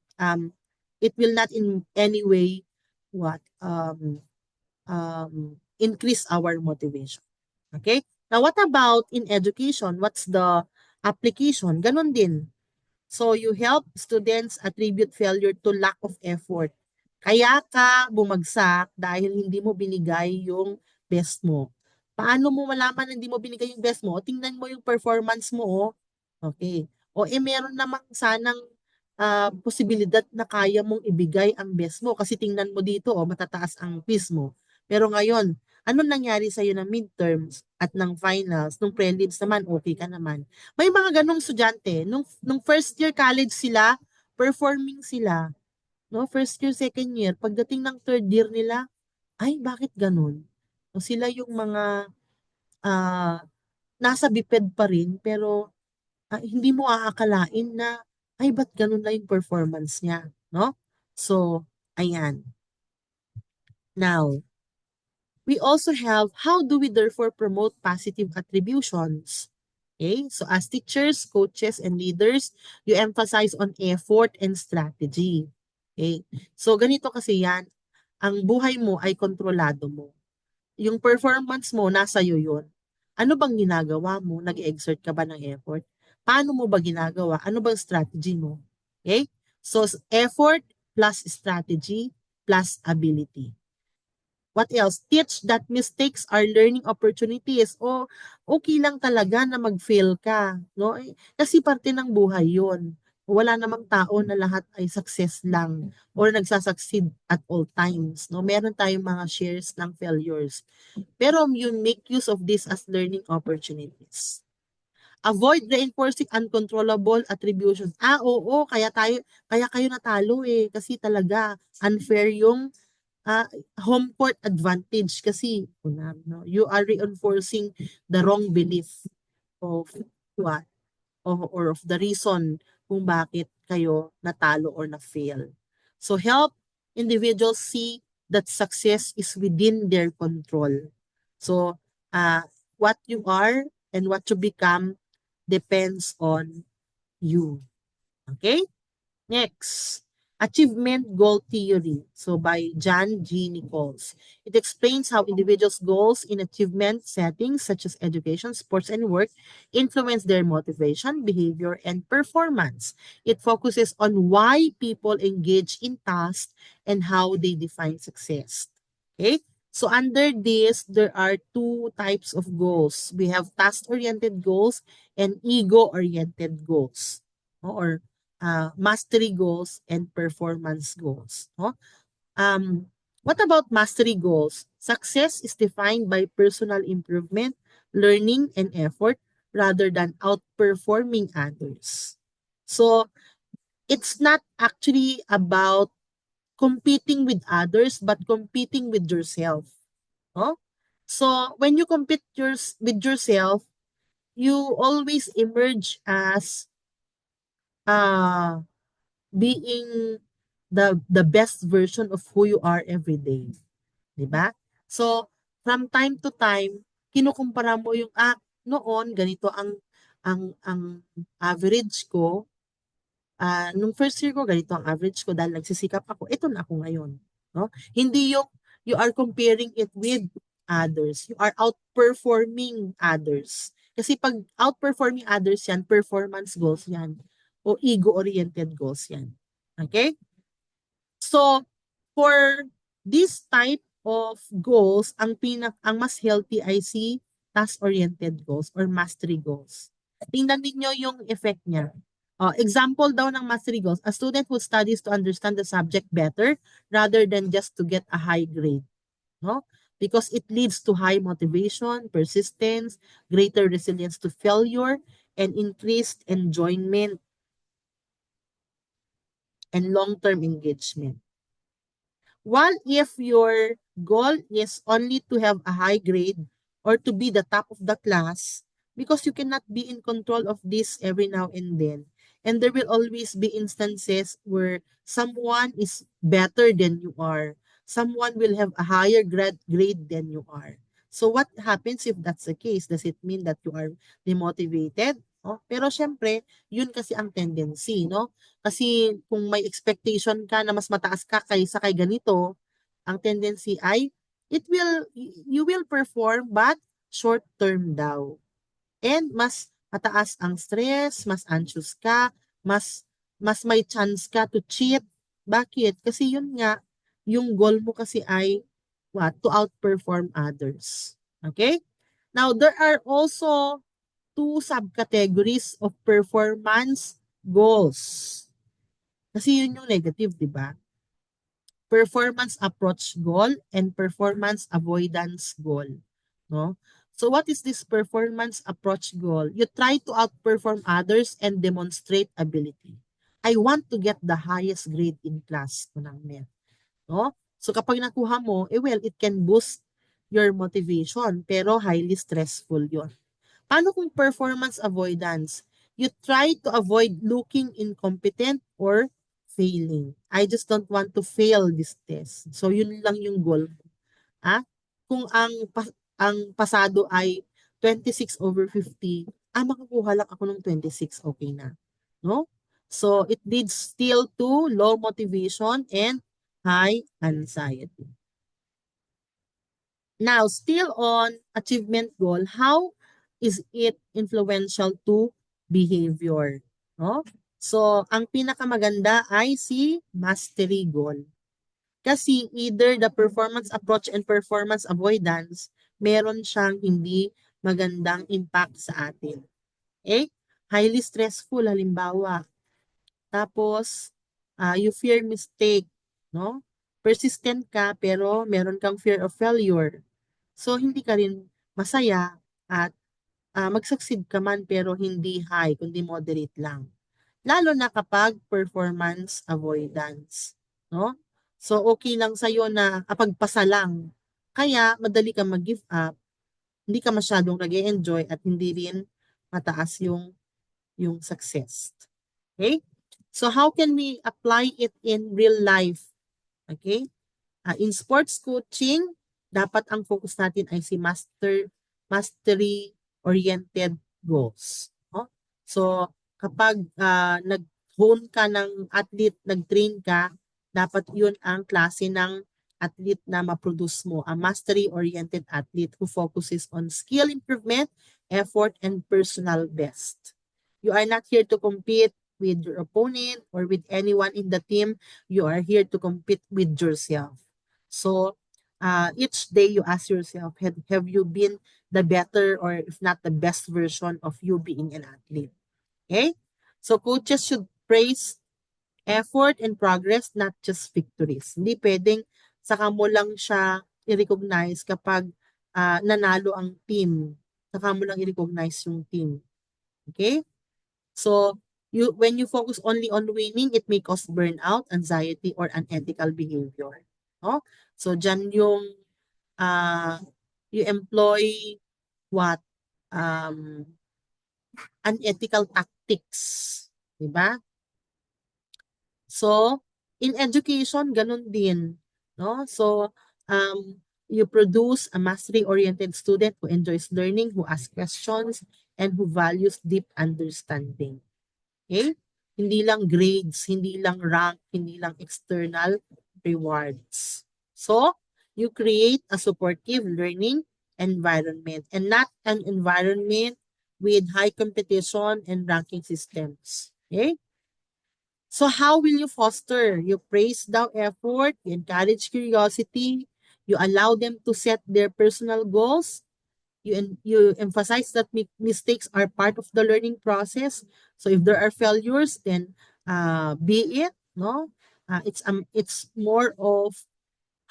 It will not in any way what increase our motivation. Okay? Now, what about in education? What's the application? Ganon din. So, you help students attribute failure to lack of effort. Kaya ka bumagsak dahil hindi mo binigay yung best mo. Paano mo malaman na hindi mo binigay yung best mo? Tingnan mo yung performance mo. Oh. Okay. O meron namang sanang posibilidad na kaya mong ibigay ang best mo kasi tingnan mo dito, matataas ang quiz mo. Pero ngayon, ano nangyari sa'yo ng midterms at ng finals, nung prelims naman, okay ka naman. May mga ganong estudyante, nung first year college sila, performing sila. No? First year, second year. Pagdating ng third year nila, ay, bakit ganun? So, sila yung mga ah, nasa BPED pa rin, pero hindi mo aakalain na, ay, ba't ganun na yung performance niya? No? So, ayan. Now, we also have, how do we therefore promote positive attributions? Okay, so as teachers, coaches, and leaders, you emphasize on effort and strategy. Okay, so ganito kasi yan, ang buhay mo ay kontrolado mo. Yung performance mo, nasa iyo yun. Ano bang ginagawa mo? Nag-exert ka ba ng effort? Paano mo ba ginagawa? Ano bang strategy mo? Okay, so effort plus strategy plus ability. What else? Teach that mistakes are learning opportunities. O okay lang talaga na mag-fail ka, no? Kasi parte ng buhay 'yon. Wala namang tao na lahat ay success lang or nagsasucceed at all times, no? Meron tayong mga shares ng failures. Pero you make use of this as learning opportunities. Avoid reinforcing uncontrollable attributions. Oo, kaya kayo natalo eh kasi talaga unfair yung ah, home court advantage kasi no, you are reinforcing the wrong belief of what or of the reason kung bakit kayo natalo or na-fail. So help individuals see that success is within their control. So what you are and what you become depends on you. Okay? Next, Achievement Goal Theory. So by John G. Nichols. It explains how individuals' goals in achievement settings such as education, sports, and work influence their motivation, behavior, and performance. It focuses on why people engage in tasks and how they define success. Okay? So under this, there are two types of goals. We have task-oriented goals and ego-oriented goals. Or mastery goals and performance goals. No? What about mastery goals? Success is defined by personal improvement, learning, and effort rather than outperforming others. So, it's not actually about competing with others, but competing with yourself. No? So, when you compete with yourself, you always emerge as uh, being the best version of who you are every day, 'di ba? So, from time to time, kinukumpara mo yung noon ganito ang average ko, nung first year ko ganito ang average ko dahil nagsisikap ako, ito na ako ngayon, no? Hindi yung you are comparing it with others. You are outperforming others. Kasi pag outperforming others yan, performance goals yan o ego-oriented goals yan. Okay? So, for this type of goals, ang mas healthy ay si task-oriented goals or mastery goals. Tingnan niyo yung effect niya. Example daw ng mastery goals, a student who studies to understand the subject better rather than just to get a high grade. No? Because it leads to high motivation, persistence, greater resilience to failure, and increased enjoyment and long-term engagement. While if your goal is only to have a high grade or to be the top of the class, because you cannot be in control of this every now and then. And there will always be instances where someone is better than you are. Someone will have a higher grade than you are. So what happens if that's the case? Does it mean that you are demotivated? no? Pero syempre, yun kasi ang tendency, no? Kasi kung may expectation ka na mas mataas ka kaysa kay ganito, ang tendency ay you will perform but short term daw. And mas mataas ang stress, mas anxious ka, mas may chance ka to cheat. Bakit? Kasi yun nga, yung goal mo kasi ay what? To outperform others. Okay? Now, there are also two subcategories of performance goals. Kasi yun yung negative, di ba? Performance approach goal and performance avoidance goal. No? So what is this performance approach goal? You try to outperform others and demonstrate ability. I want to get the highest grade in class ko ng math. No? So kapag nakuha mo, well, it can boost your motivation, pero highly stressful yon. Paano kung performance avoidance? You try to avoid looking incompetent or failing. I just don't want to fail this test. So yun lang yung goal mo. Ah? Kung ang pasado ay 26/50, makakuha lang ako ng 26, okay na. No? So it leads still to low motivation and high anxiety. Now, still on achievement goal, how is it influential to behavior? No? So, ang pinakamaganda ay si mastery goal. Kasi either the performance approach and performance avoidance, meron siyang hindi magandang impact sa atin. Okay? Highly stressful, halimbawa. Tapos, you fear mistake. No? Persistent ka pero meron kang fear of failure. So, hindi ka rin masaya at mag-succeed ka man pero hindi high, kundi moderate lang. Lalo na kapag performance avoidance. No? So, okay lang sa'yo na pagpasa lang. Kaya, madali ka mag-give up, hindi ka masyadong nag enjoy at hindi rin mataas yung success. Okay? So, how can we apply it in real life? Okay? In sports coaching, dapat ang focus natin ay si mastery-oriented goals. No? So, kapag nag-hone ka ng athlete, nag-train ka, dapat yun ang klase ng athlete na ma-produce mo. A mastery-oriented athlete who focuses on skill improvement, effort, and personal best. You are not here to compete with your opponent or with anyone in the team. You are here to compete with yourself. So, each day you ask yourself, have you been the better or if not the best version of you being an athlete? Okay? So, coaches should praise effort and progress, not just victories. Hindi pwedeng saka mo lang siya i-recognize kapag nanalo ang team. Saka mo lang i-recognize yung team. Okay? So, when you focus only on winning, it may cause burnout, anxiety, or unethical behavior. No? So, dyan yung you employ what? Um, Unethical tactics. Diba? So, in education, ganun din. No? So, you produce a mastery-oriented student who enjoys learning, who asks questions, and who values deep understanding. Okay? Hindi lang grades, hindi lang rank, hindi lang external rewards. So, you create a supportive learning environment and not an environment with high competition and ranking systems. Okay? So how will you foster? You praise the effort, you encourage curiosity, you allow them to set their personal goals, you emphasize that mistakes are part of the learning process. So if there are failures, then be it, no? It's more of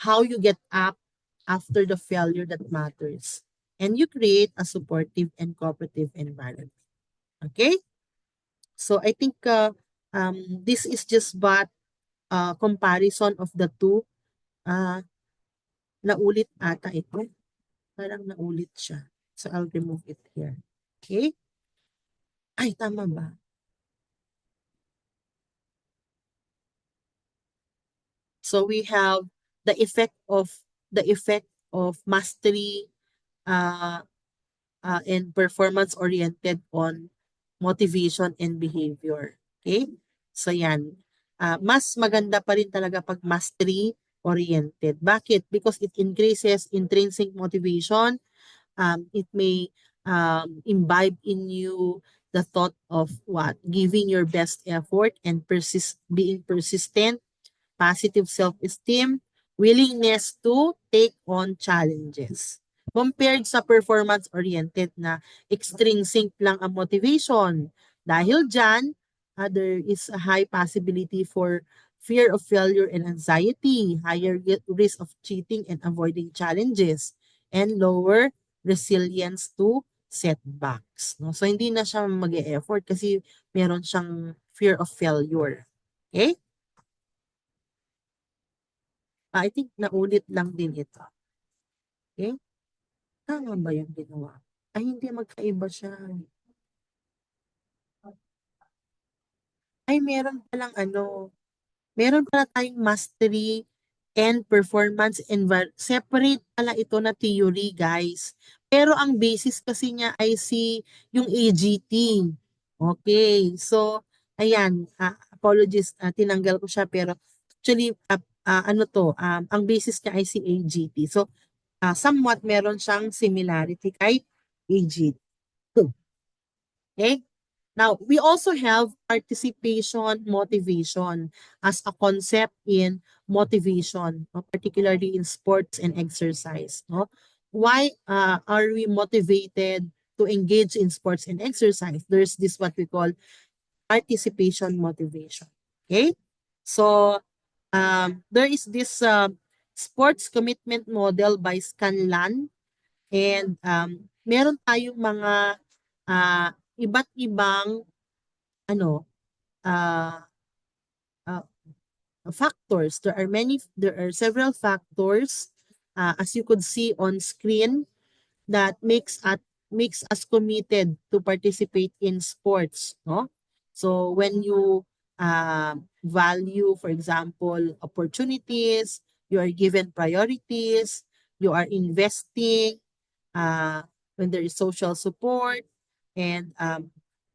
how you get up after the failure that matters. And you create a supportive and cooperative environment. Okay? So I think this is just but comparison of the two. Uh, Naulit ata ito. Parang naulit siya. So I'll remove it here. Okay? Ay, tama ba? So we have the effect of mastery and performance oriented on motivation and behavior. Okay? So yan. Mas maganda pa rin talaga pag mastery oriented. Bakit? Because it increases intrinsic motivation. It may imbibe in you the thought of what? Giving your best effort and being persistent, positive self-esteem, willingness to take on challenges. Compared sa performance-oriented na extrinsic lang ang motivation. Dahil dyan, there is a high possibility for fear of failure and anxiety, higher risk of cheating and avoiding challenges, and lower resilience to setbacks. No? So, hindi na siya mag-e-effort kasi meron siyang fear of failure. Okay? I think naulit lang din ito. Okay? Tama ba yung ginawa? Ay, hindi, magkaiba siya. Ay, meron pala tayong mastery and performance separate pala ito na theory, guys. Pero ang basis kasi niya ay yung AGT. Okay, so, ayan, apologies, tinanggal ko siya, pero actually, ang basis niya ay si AGT. So, somewhat meron siyang similarity kay AGT. Okay? Now, we also have participation motivation as a concept in motivation, no? Particularly in sports and exercise. No? Why are we motivated to engage in sports and exercise? There's this what we call participation motivation. Okay? So, there is this sports commitment model by Scanlan, and meron tayong mga iba't ibang ano uh, uh, factors. There are several factors, as you could see on screen, that makes us committed to participate in sports, no? So when you value, for example, opportunities, you are given priorities, you are investing, uh, when there is social support, and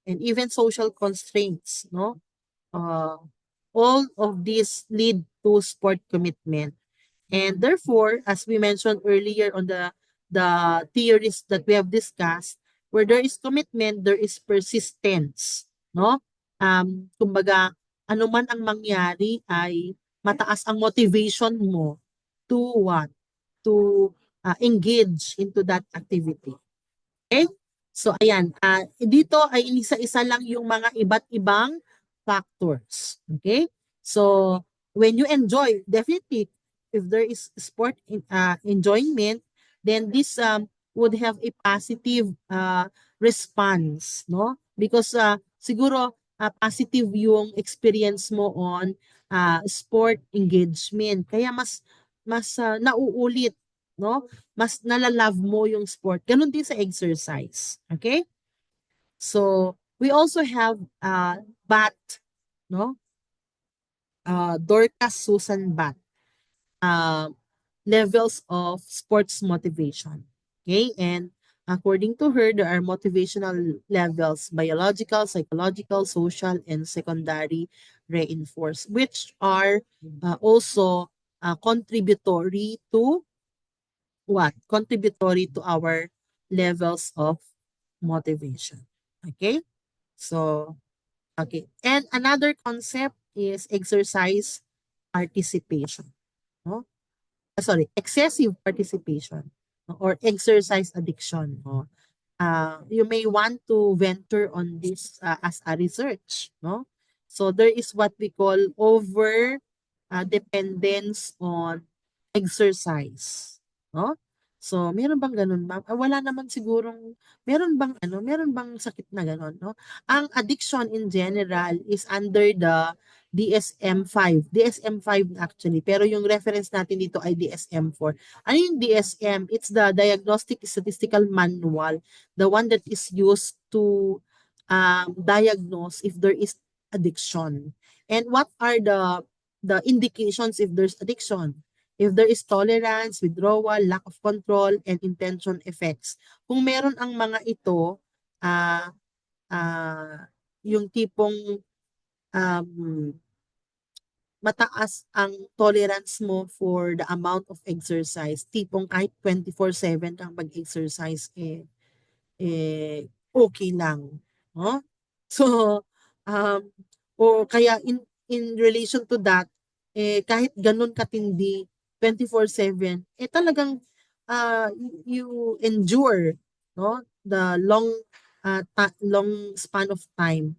even social constraints, no? Uh, all of these lead to sport commitment. And therefore, as we mentioned earlier on the theories that we have discussed, where there is commitment, there is persistence, no? Kumbaga, ano man ang mangyari ay mataas ang motivation mo to what? To engage into that activity. Okay? So ayan, dito ay inisa-isa lang yung mga iba't ibang factors. Okay? So when you enjoy, definitely if there is enjoyment, then this would have a positive response, no? Because siguro positive yung experience mo on sport engagement. Kaya mas nauulit, no? Mas nalalove mo yung sport. Ganun din sa exercise. Okay? So, we also have BAT, no? Dorcas Susan BAT. Levels of sports motivation. Okay? And according to her, there are motivational levels: biological, psychological, social, and secondary reinforced, which are also contributory to what? Contributory to our levels of motivation. Okay? So, okay. And another concept is exercise participation. No? Excessive participation, no? Or exercise addiction. No? You may want to venture on this as a research. No? So, there is what we call over dependence on exercise. No? So, meron bang ganun, ma'am? Wala naman sigurong, meron bang sakit na ganun, no? Ang addiction in general is under the DSM-5. DSM-5 actually, pero yung reference natin dito ay DSM-4. Ano yung DSM? It's the Diagnostic Statistical Manual, the one that is used to diagnose if there is addiction. And what are the indications if there's addiction? If there is tolerance, withdrawal, lack of control, and intention effects. Kung meron ang mga ito, ah, yung tipong um, mataas ang tolerance mo for the amount of exercise. Tipong kahit 24/7 kang mag-exercise, okay lang, 'no? So, um, o kaya in relation to that, kahit gano'n katindi 24/7, talagang, you endure, 'no, the long span of time,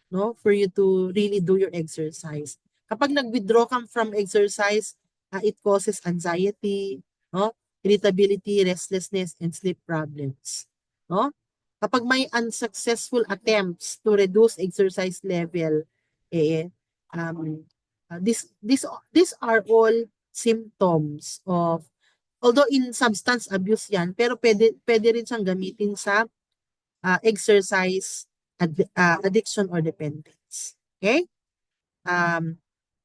'no, for you to really do your exercise. Kapag nag-withdraw ka from exercise, it causes anxiety, 'no, irritability, restlessness, and sleep problems, 'no? Kapag may unsuccessful attempts to reduce exercise level, eh, um, these are all symptoms of, although in substance abuse yan, pero pwede rin siyang gamitin sa exercise addiction or dependence. Okay? Um,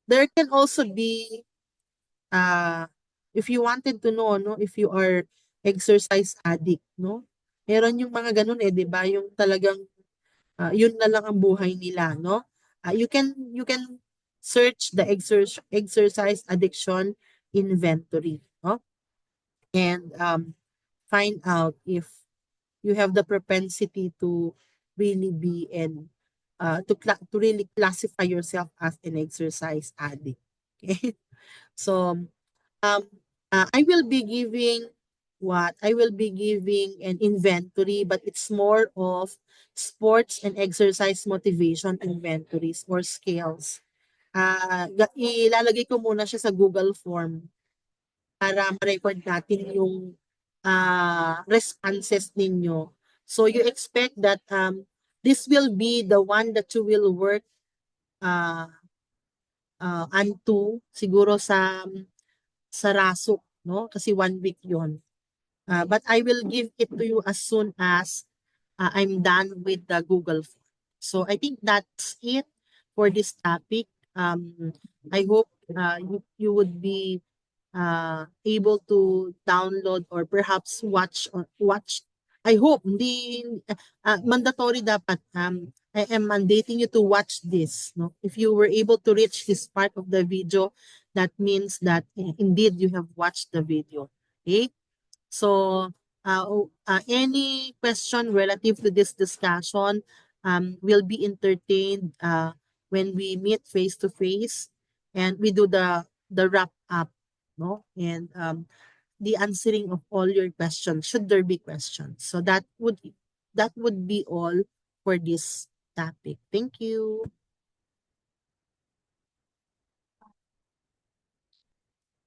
there can also be, uh, if you wanted to know, no, if you are exercise addict, no, meron yung mga ganun, 'di ba? Yung talagang yun na lang ang buhay nila, no? You can search the exercise addiction inventory, no? And find out if you have the propensity to really be and to really classify yourself as an exercise addict. Okay? So um I will be giving an inventory, but it's more of sports and exercise motivation inventories or scales. Ilalagay ko muna siya sa Google form para ma-record natin yung responses ninyo. So you expect that this will be the one that you will work uh, unto siguro sa RASUK, no? Kasi 1 week 'yon. But I will give it to you as soon as I'm done with the Google Form. So I think that's it for this topic. I hope you would be able to download or perhaps watch. I hope hindi mandatory dapat, I am mandating you to watch this, no? If you were able to reach this part of the video, that means that indeed you have watched the video. Okay? So, any question relative to this discussion will be entertained when we meet face to face and we do the wrap up, no? And the answering of all your questions, should there be questions. So that would be all for this topic. Thank you.